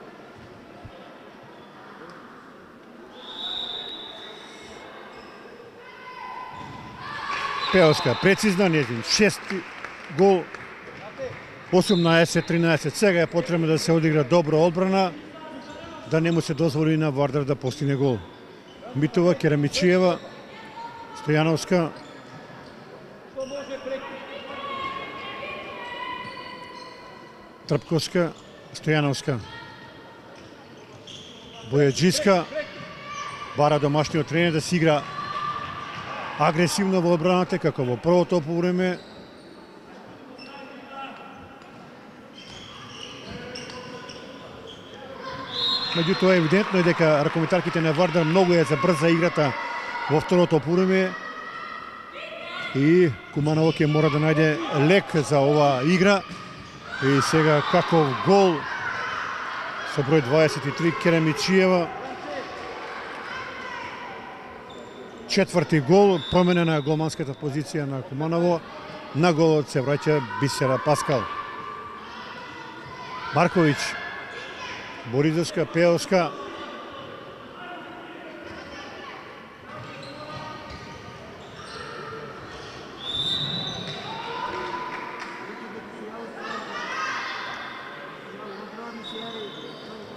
Пеовска, прецизна, незин 6 гол, 18-13. Сега е потребно да се одигра добра одбрана, да не му се дозволи на Вардар да постигне гол. Митова, Керамичиева, Стојановска, Трпковска, Стојановска, Бојаджиска, бара домашниот тренер да се игра агресивно во одбраната, како во првото полувреме. Меѓутоа евидентно е дека ракометарките на Вардар многу ја забрза играта во второто полувреме и Куманово ќе мора да најде лек за оваа игра. И сега каков гол со број 23 Керамичиева. Четврти гол, промена на голманската позиција на Куманово. На голот се враќа Бисера Паскал. Марковиќ, Боризовска, Пеовска.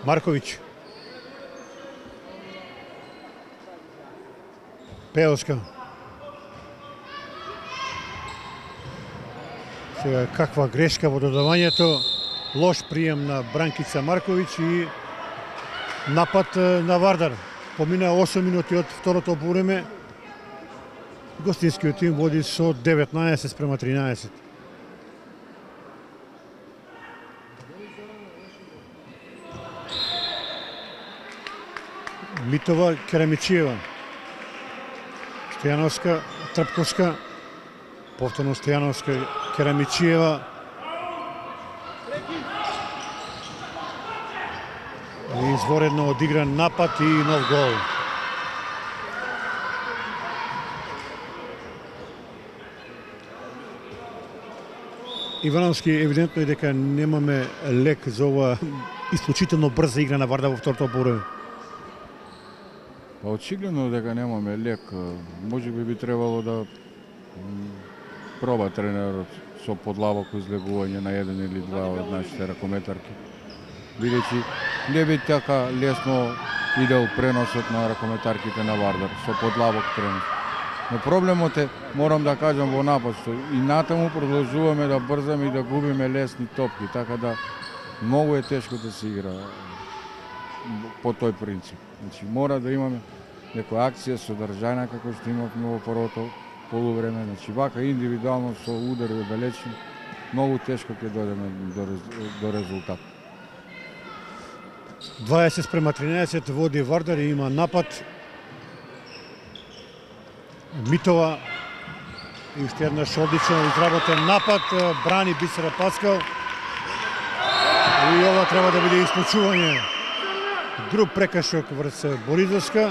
Марковиќ. Пеовска. Сега каква грешка во додавањето. Лош прием на Бранкица Марковиќ и напад на Вардар. Помина 8 минути од второто полувреме. Гостинскиот тим води со 19-13. Митова, Керамичиева, Стојановска, Трпковска, повторно Стојановска, Керамичиева. Изворедно одигран напад и нов гол. Ивановски, евидентно е дека немаме лек за ова исклучително брза игра на Вардар во второто полувреме. Очигледно дека немаме лек. Може би требало да проба тренерот со подлабоко излегување на еден или два од нашите ракометарки. Бидејќи не би така лесно идел преносот на ракометарките на Вардар со подлабок пренос. Но проблемот е, морам да кажам во напад, што и натаму продолжуваме да брзаме и да губиме лесни топки, така да многу е тешко да се игра по тој принцип. Значи мора да имаме некоја акција содржајна како што имавме во првото полувреме. Значи вака индивидуално со удари далечни многу тешко ќе дојдеме до резултат. 20-13 води Вардар и има напад. Митова и уште еднаш одлично изработен напад, брани Бисера Паскал. И ова треба да биде исклучување. Груб прекашок врз Боризовска.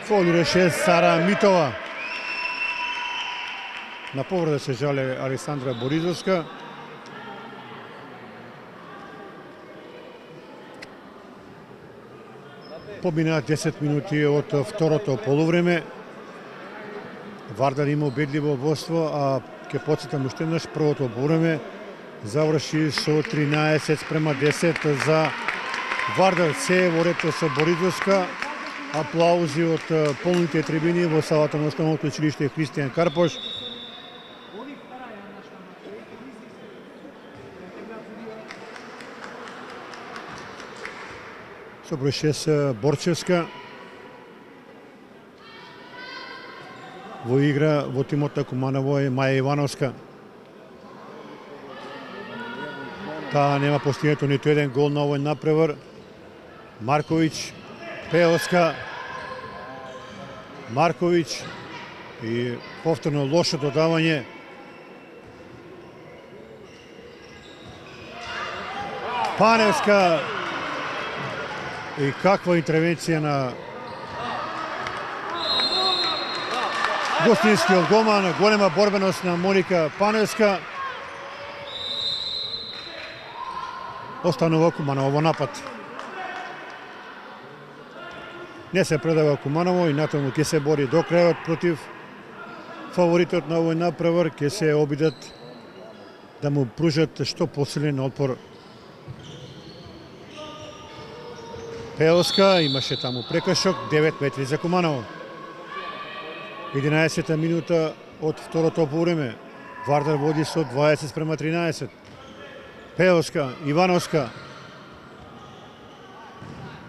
Фолираше Сара Митова. На повреда се жале Алесандра Боризовска. Помина 10 минути од второто полувреме. Вардар има убедливо водство, а ќе потсетам уште еднаш првото полувреме заврши со 13-10 за Вардар. Се во ред со Боризовска. Аплаузи од полните трибини во салата на Основното училиште Христијан Карпош. Со број 6 Борчевска. Во игра во тимот на Куманово е Маја Ивановска. Таа нема постигнато ниту еден гол на овој напревар. Марковиќ, Пеовска, Марковиќ и повторно лошо додавање. Паневска И каква интервенција на гостинскиот голман, голема борбеност на Моника Паневска. Останува Куманово во напад. Не се предава Куманово и натаму ќе се бори до крајот против фаворитот на овој напревар, ќе се обидат да му пружат што посилен отпор. Пеоска имаше таму прекршок, 9 метри за Куманово. 11-та минута од второто полувреме. Вардар води со 20:13. Пеоска, Ивановска.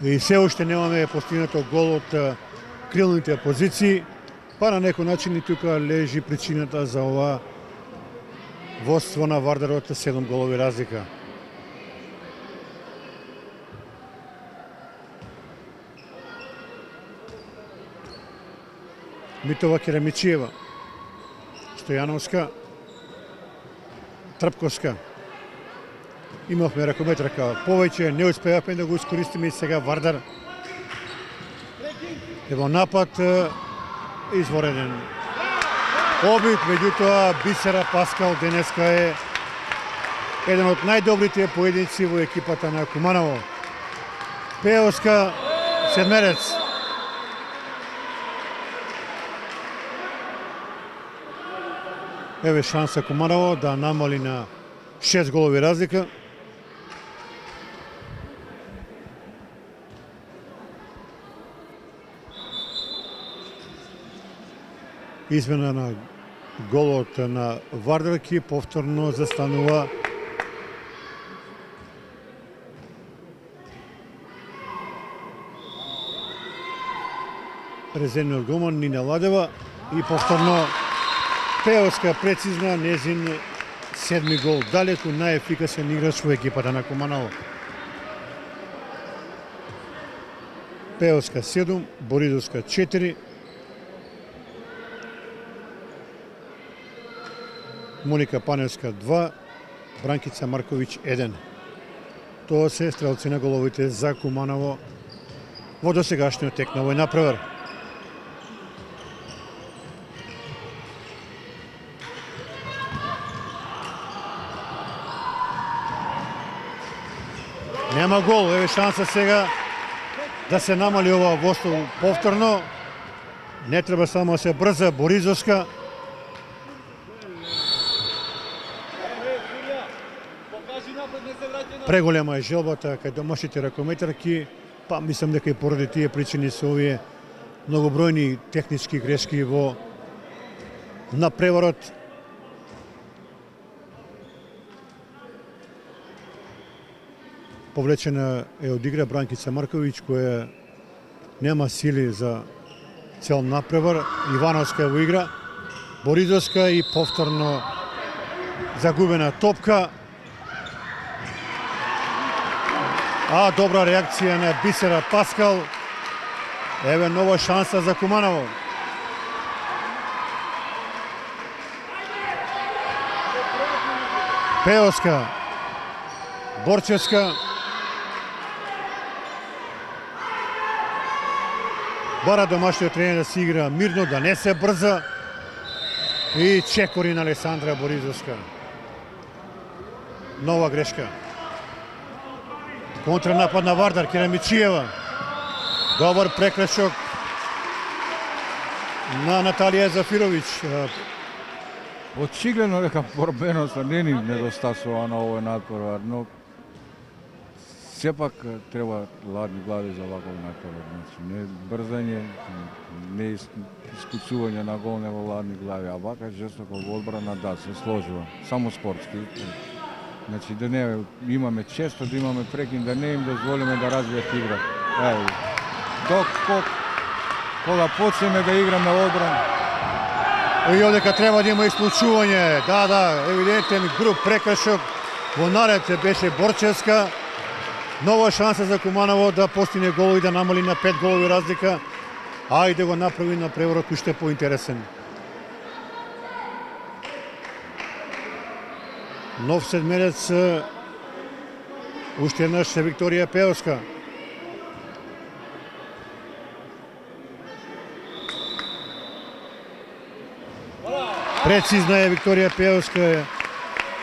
И се уште немаме постигнато гол од крилните позиции, па на некој начин и тука лежи причината за ова водство на Вардарот 7 голови разлика. Митова Керемичиева, Стојановска, Трпковска. Имавме ракометрака повеќе, не успеавме да го искористиме и сега Вардар е во напад извореден обид, меѓутоа Бисера Паскал денеска е еден од најдобрите поединци во екипата на Куманово. Пеоска, седмерец. Еве шанса Куманово да намали на 6 голови разлика. Измена на голот на Вардар ки повторно застанува резервниот голман Нина Ладева и повторно Пеоска прецизна незин 7 гол, далеку најефикасен играч во екипата на Куманово. Пеоска 7, Боридовска 4, Моника Паневска 2, Бранкица Марковиќ 1. Тоа се стрелци на головите за Куманово во досегашниот тек на овој напревар. Нема гол, еве шанса сега да се намали ова водство повторно. Не треба само да се брза Боризовска. Преголема е желбата кај домашните ракометарки, па мислам дека и поради тие причини се овие многобројни технички грешки во напреварот. Повлечена е од игра Бранкица Марковиќ, која нема сили за цел напревар. Ивановска во игра, Боризовска и повторно загубена топка. Добра реакција на Бисера Паскал. Еве нова шанса за Куманово. Пеоска, Борчевска. Бара домашниот тренер да си игра мирно, да не се брза. И чекори на Алесандра Боризовска. Нова грешка. Контранапад на Вардар, Керемичиева. Добар прекршок на Наталија Зафировиќ. Очигледно дека борбеноста не ни недостасува на овој надпревар, но сепак треба ладни глави за ваков надпревар. Значи, не брзање, не искуцување на гол, него ладни глави, а вака жестоко во одбрана да се сложува, само спортски. Значи да не имаме често, да имаме прекин, да не им дозволиме да развијат игра. Док кога почнеме да играме одбрана. И одека треба да има исклучување. Да, евидентен груб прекршок. Во наред беше Борчевска. Нова шанса за Куманово да постигне гол и да намали на 5 голови разлика. И да го направи на преворот уште поинтересен. Нов седмерец, уште еднаш Викторија Пеоска. Прецизна е Викторија Пеевска,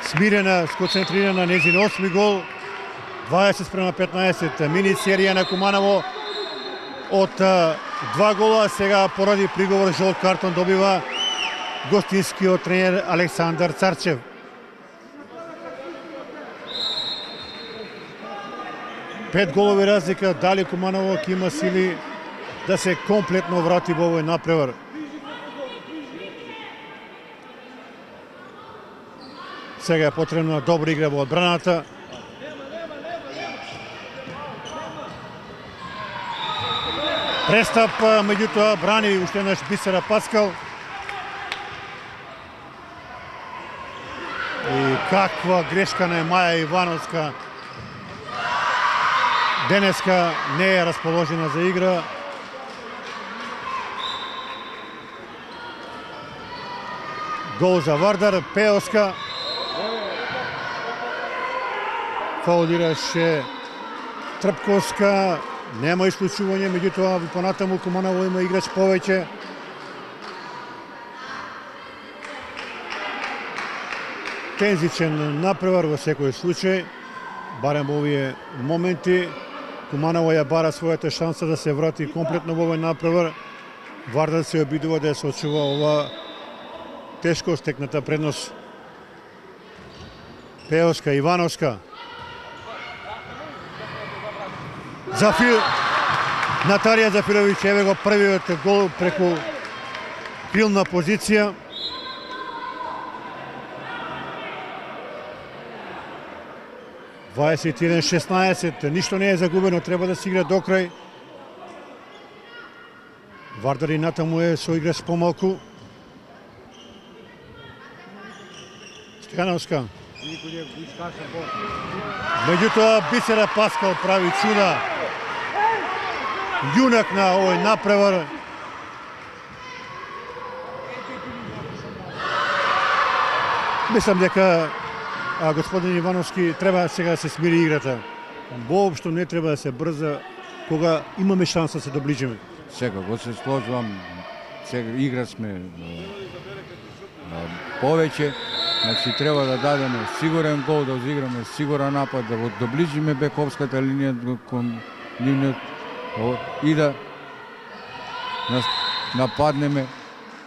смирена, сконцентрирана, незин 8-ми гол. 20:15, мини серија на Куманово од 2 гола. Сега поради приговор жолт картон добива гостинскиот тренер Александар Царчев. Пет голови разлика, дали Куманово ќе има сили да се комплетно врати во овој напревар. Сега е потребна добра игра во одбраната. Престап, меѓутоа брани уште еднаш Бисера Паскал. И каква грешка на Маја Ивановска. Денеска не е расположена за игра. Гол за Вардар, Пеевска. Фаулираше Трпковска. Нема исклучување, меѓутоа понатаму Куманово има играч повеќе. Тензичен напревар во секој случај, барем во овие моменти. Куманово ја бара својата шанса да се врати комплетно во овој напревар. Вардар се обидува да ја сочува ова тешко стекната предност. Пеевска, Ивановска. Наталија Зафировиќ, еве го првиот гол преку крилна позиција. (21:16), ништо не е загубено, треба да се игра до крај. Вардар и натаму е со играч помалку. Стојановска. Меѓутоа Бисера Паскал прави чуда. Јунак на овој напревар. Мислам дека господин Ивановски треба сега да се смири играта. Воопшто не треба да се брза кога имаме шанса да се доближиме. Сега го се сложувам, сега игра сме повеќе, значи треба да дадеме сигурен гол, да изиграме сигурен напад, да го доближиме бековската линија кон нивниот и да нападнеме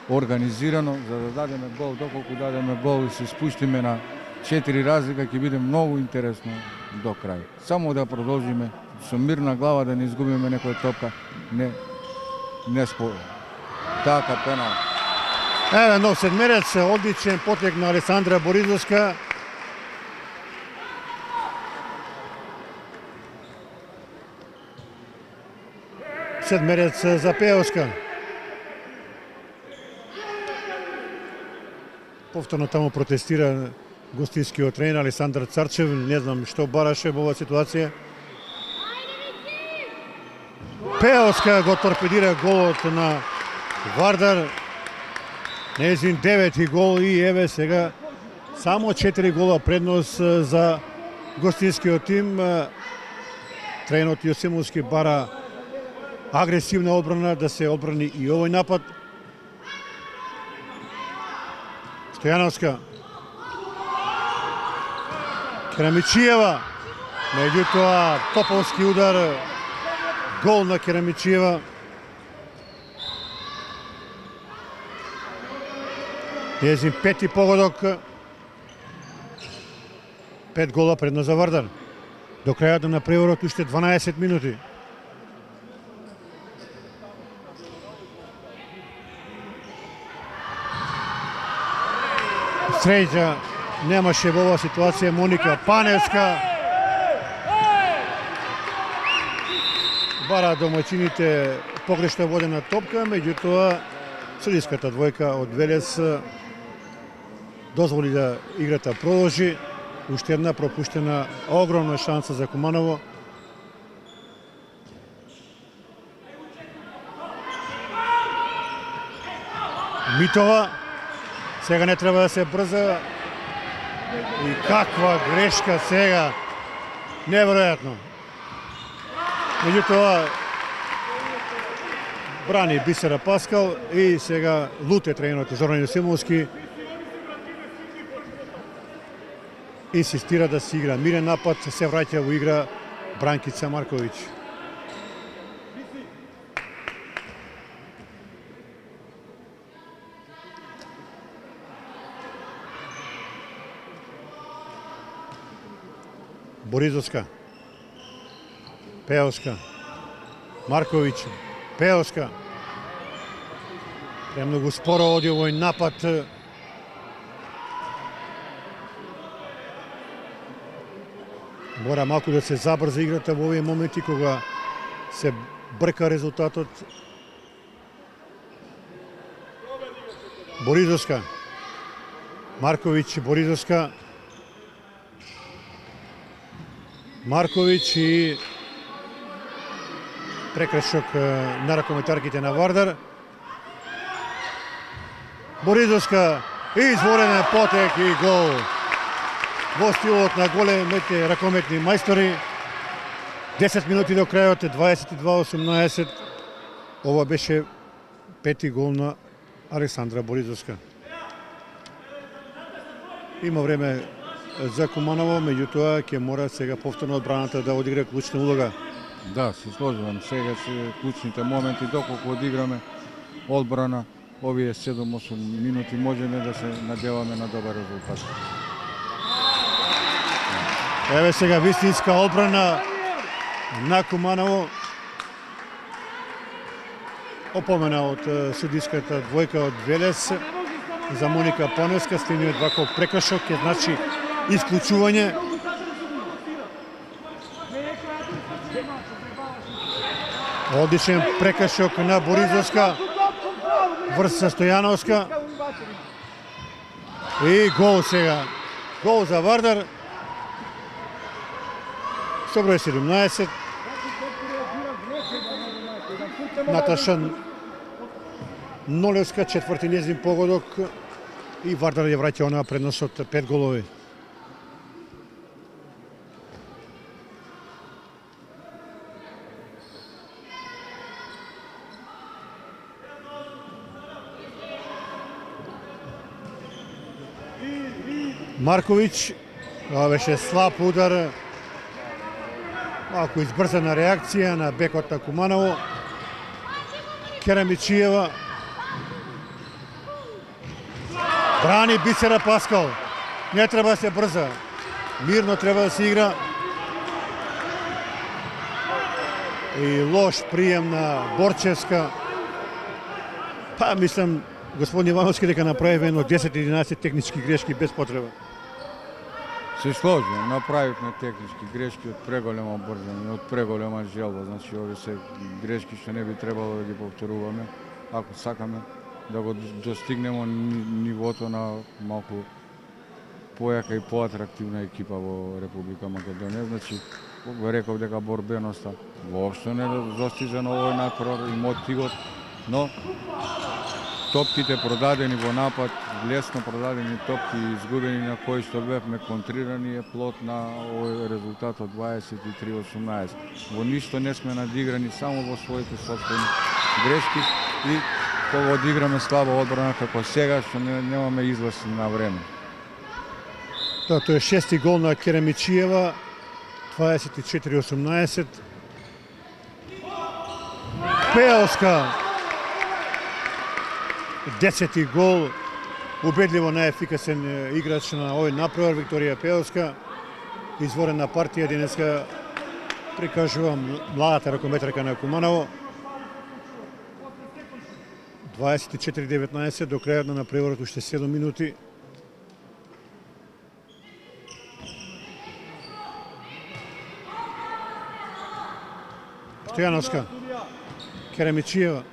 организирано за да дадеме гол. Доколку дадеме гол и се спуштиме на 4 разлика, ќе биде многу интересно до крај. Само да продолжиме со мирна глава, да не изгубиме некоја топка, не спор. Така пенал. Еве нов седмерец, одличен потек на Алесандра Боризовска. Седмерец за Пеевска. Повторно таму протестира гостинскиот тренер Александар Царчев. Не знам што бараше во оваа ситуација. Пеевска го торпедира голот на Вардар. Незин 9-ти гол и еве сега само 4 гола предност за гостинскиот тим. Тренерот Јосимовски бара агресивна одбрана, да се одбрани и овој напад. Стојановска. Керамичиева. Меѓутоа топовски удар. Гол на Керамичиева. Незин 5-ти погодок. 5 гола предност за Вардар. До крајот на преворот уште 12 минути. Среќа немаше во оваа ситуација Моника Паневска. Бара домаќините погрешно водена топка, меѓутоа судиската двојка од Велес дозволи да играта продолжи. Уште една пропуштена огромна шанса за Куманово. Митова. Сега не треба да се брза. И каква грешка сега. Неверојатно. Меѓутоа брани Бисера Паскал и сега лут е тренерот Зоран Јосимовски инсистира да се игра мирен напад, се враќа во игра Бранкица Марковиќ. Боризовска, Пеовска, Марковиќ, Пеовска. Премногу споро оди овој напад. Мора малку да се забрза играта во овие моменти кога се брка резултатот. Боризовска, Марковиќ, Боризовска, Марковиќ и прекршок на ракометарките на Вардар. Боризовска, изворен потек и гол. Во стилот на големите ракометни мајстори. 10 минути до крајот, 22-18. Ова беше пети гол на Александра Боризовска. Има време за Куманово, меѓутоа ќе мора сега повторно одбраната да одигра клучна улога. Да, се сложувам. Сега се клучните моменти, доколку одиграме одбрана, овие 7-8 минути можеме да се надеваме на добар резултат. Еве сега вистинска одбрана на Куманово. Опомена од судиската двојка од Велес за Моника Поневска, стигнува ваков прекршок, ќе значи исклучување. Одличен прекршок на Боризовска врз Стојановска. И гол сега. Гол за Вардар. Со број 17. Наташа Нолевска, четврти нејзин погодок и Вардар ја враќа онаа предносот 5 голови. Марковиќ, ова беше слаб удар, малку избрзана реакција на бекот на Куманово. Керамичиева брани Бисера Паскал. Не треба да се брза. Мирно треба да се игра. И лош прием на Борчевска. Па мислам господин Ивановски дека направи едно 10-11 технички грешки без потреба. Се сложувам, направивме технички грешки од преголема брзање, од преголема желба. Значи, овие се грешки што не би требало да ги повторуваме, ако сакаме да го достигнемо нивото на малку појака и поатрактивна екипа во Република Македонија. Значи, го реков дека борбеноста воопшто не достижа на овој натпревар и мотивот, но топките продадени во напад, лесно продадени топки и изгубени на кои што бевме контрирани е плод на овој резултат од 23-18. Во ништо не сме надиграни, само во своите собствени грешки и кога одиграме слабо одбрана како сега, што немаме излаз на време. Тоа е шести гол на Керемичиева, 24-18. Пеовска, 10-ти гол, убедливо најефикасен играч на овој натпревар, Викторија Пеовска. Изворена партија денеска, прикажувам младата ракометарка на Куманово. 24-19 до крајот на натпреварот, уште 7 минути. Стојановска, Керемичиева,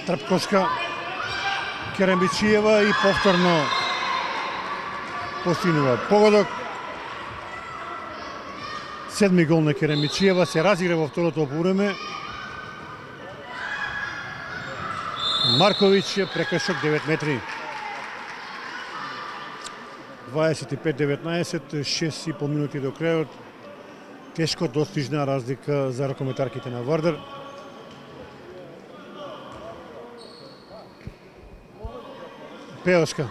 Трпковска, Керемичиева и повторно постигнува погодок. Седми гол на Керемичиева, се разигра во второто полувреме. Марковиќ, прекршок 9 метри. 25-19, 6,5 минути до крајот. Тешко достижна разлика за ракометарките на Вардар. Пеовска.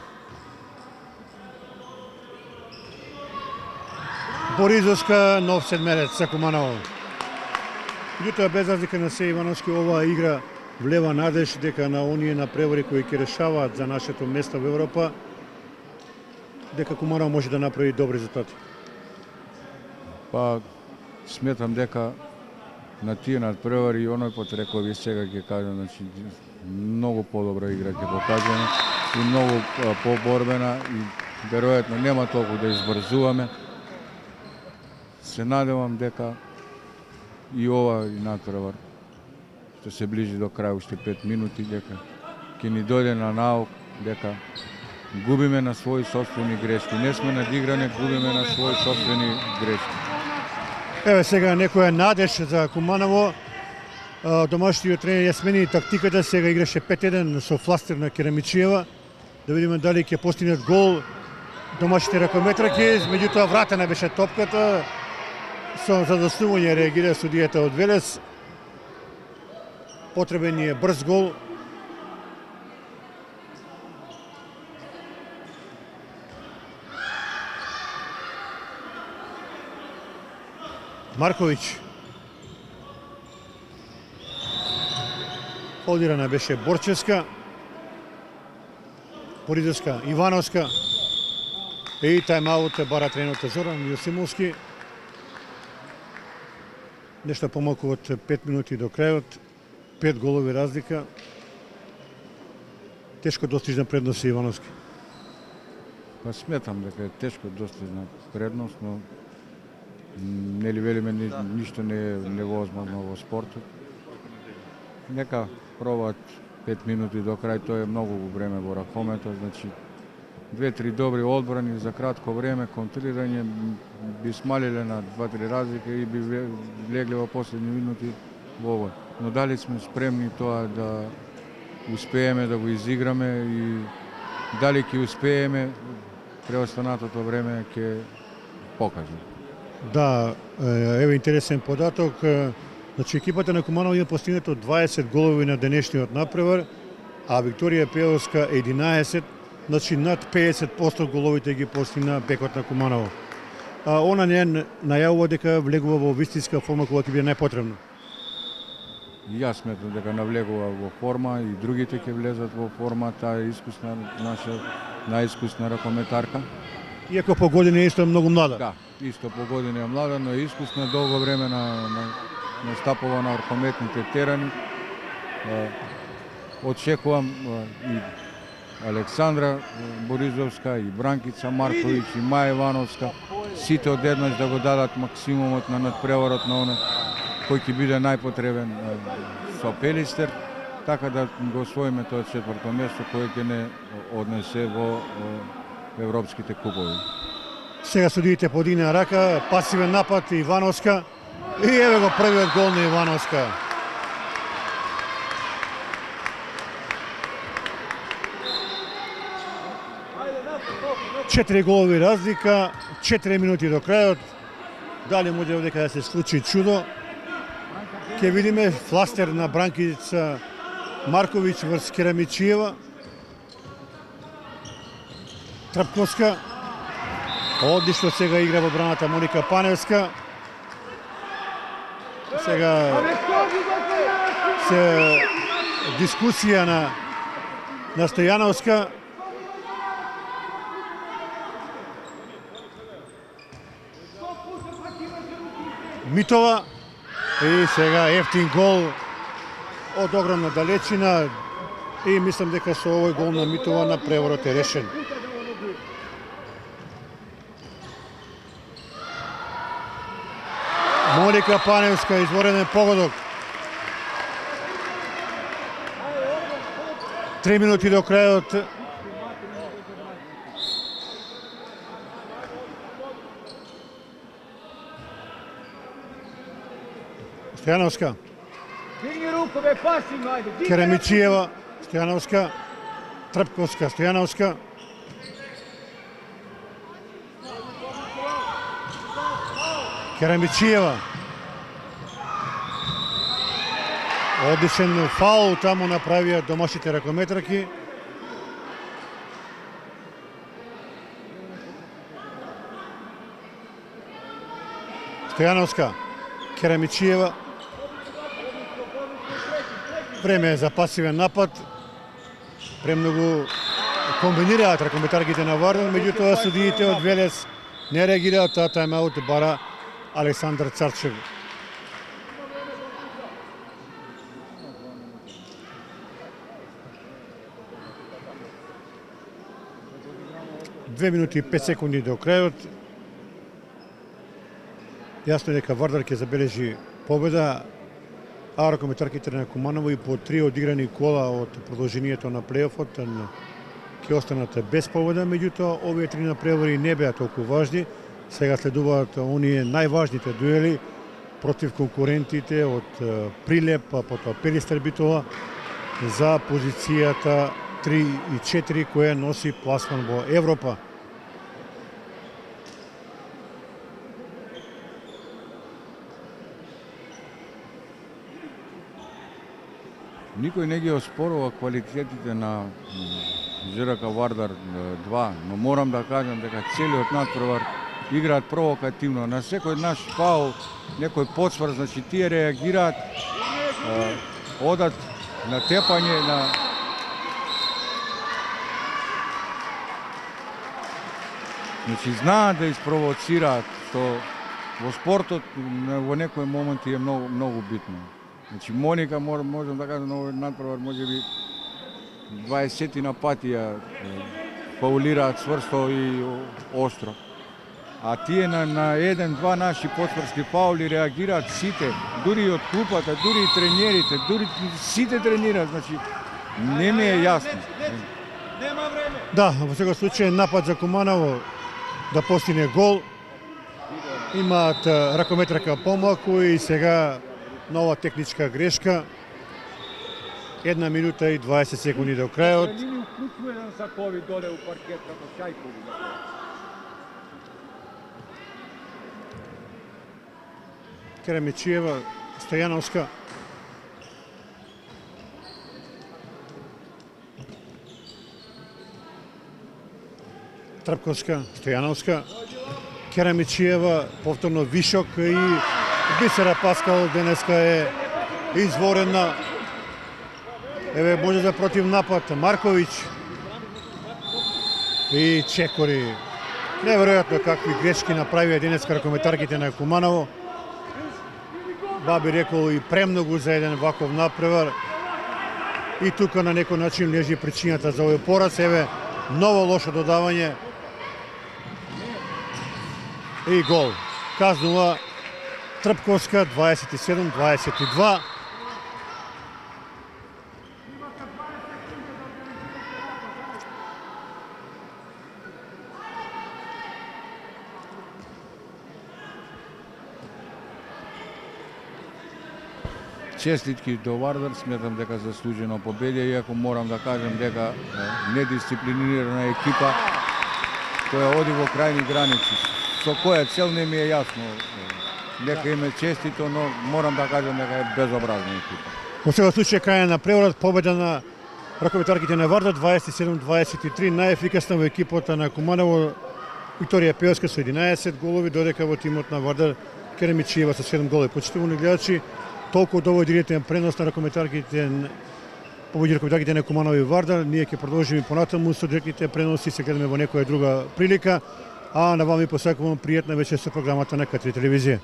Боризовска, нов седмерец за Куманово. Меѓутоа, без разлика на се, Ивановски, оваа игра влева надеж дека на оние на превори кои ќе решаваат за нашето место во Европа, дека Куманово може да направи добри резултати. Па сметам дека на тие надпревари и оној пат реков и сега ќе кажам, значи многу подобра игра ќе покажеме и многу поборбена и веројатно нема толку да избрзуваме. Се надевам дека и ова и надпревар што се ближи до крај уште 5 минути, дека ќе ни дојде на наук дека губиме на своји собствени грешки. Не сме надиграни, губиме на своји собствени грешки. Еве сега некоја надеж за Куманово. Домашниот тренер ја смени тактиката, сега играше 5-1 со фластер на Керемичиева. Да видиме дали ќе постигнат гол домашните ракометраки, меѓутоа вратена беше топката. Со задоснување реагира судијата од Велес. Потребен е брз гол. Марковиќ. Фолдирана беше Борчевска. Боризовска, Ивановска. И тајм-аут бара тренерот Зоран Јосимовски. Нешто помалку од 5 минути до крајот. 5 голови разлика. Тешко достижна предност Ивановски. Па сметам дека е тешко достижна предност, но нели велиме ништо не е невозможно во спортот. Нека пробаат 5 минути до крај, тоа е многу време во ракомето, значи 2-3 добри одбрани за кратко време, контрирање би смалиле на 2-3 разлика и би влегле во последни минути во овој. Но дали сме спремни тоа да успееме да го изиграме и дали ќе успееме, преостанатото време ќе покаже. Да, еве интересен податок. Значи екипата на Куманово има постигнато 20 голови на денешниот напревар, а Викторија Пеовска 11, значи над 50% головите ги постигна бекот на Куманово. Она не најавува дека влегува во вистинска форма кога ќе биде најпотребно. И јас сметам дека навлегува во форма и другите ќе влезат во форма, таа е искусна, наша најискусна ракометарка. Иако по години е исто многу млада. Да, исто по години е млада, но е искусна, долго време настапува на ракометните терани. Очекувам и Александра Боризовска, и Бранкица Марковиќ, и Маја Ивановска, сите одеднаш да го дадат максимумот на надпреварот на оне кој ќе биде најпотребен со Пелистер, така да го освоиме тоа четврто место кој ќе не однесе во европските купови. Сега судиите подигна рака, пасивен напад Ивановска и еве го првиот гол на Ивановска. Четири голови разлика, 4 минути до крајот. Дали може дека да се случи чудо? Ќе видиме фластер на Бранкица Марковиќ врз Керемичиева. Трпковска. Одлично сега игра во браната Моника Паневска. Сега се дискусија на Стојановска. Митова. И сега ефтин гол од огромна далечина и мислам дека со овој гол на Митова на преворот е решен. Моника Паневска, извореден погодок. 3 минути до крајот. Стојановска. Керемичиева, Стојановска, Трпковска, Стојановска. Керемичиева. Одличен фаул таму направија домашните ракометраки. Стојановска, Керамичиева. Време е за пасивен напад. Премногу комбинираат ракометарките на Вардар, меѓутоа судиите од Велес не реагираат, а тајмаут бара Александар Царчев. Две минути и 5 секунди до крајот. Јасно е дека Вардар ќе забележи победа, а ракометарките на Куманово и по 3 одиграни кола од продолжението на плейофот ќе останат без победа, меѓутоа овие 3 напревари не беа толку важни. Сега следуваат оние најважните дуели против конкурентите од Прилеп, па потоа Пелистер Битола за позицијата 3 и 4 која носи пласман во Европа. Никој не ги оспорува квалитетите на ЖРК Вардар 2, но морам да кажам дека целиот надпревар играат провокативно. На секој наш фаул, некој подсвар, значи тие реагираат, одат на тепање, на значи знаат да испровоцираат, што во спортот во некој моменти е многу битно. Значи Моника можам да кажам на овој надпревар можеби 20 пати ја фаулираат сврсто и остро. А тие на еден-два наши подспорски фаули реагираат сите, дури и од клупата, дури и тренерите, дури сите тренираат, значи не ми е јасно. Нема време. Да, во секој случај напад за Куманово да постигне гол. Имаат ракометарка помалку и сега нова техничка грешка. 1 минута и 20 секунди до крајот. Не ми уклучува еден сакови доле у паркет како Шајкови. Керамичиева, Стојановска. Трпковска, Стојановска. Керамичиева, повторно Вишок и Бисера Паскал денеска е изворена. Еве може за против напад Марковиќ и Чекори. Неверојатно какви грешки направија денеска ракометарките на Куманово. Баби рекол и премногу за еден ваков напревар. И тука на некој начин лежи причината за овој пораз. Еве ново лошо додавање. И гол. Казнува Трпковска 27-22. Честитки до Вардар, сметам дека заслужено победа, иако морам да кажам дека недисциплинирана екипа која оди во крајни граници. Со која цел не ми е јасно. Нека им е честито, но морам да кажам дека е безобразна екипа. Во секој случај крај на преврат, победа на ракометарките на Вардар 27-23, најефикасна во екипата на Куманово Викторија Пеоска со 11 голови, додека во тимот на Вардар Керемичиева со 7 голови. Почитувани гледачи, толку од овој директен пренос на ракометарките помеѓу ракометарките на Куманово и Вардар. Ние ќе продолжиме понатаму со директните преноси, се гледаме во некоја друга прилика, а на вам ви посакувам пријатна вечер со програмата на К3 телевизија.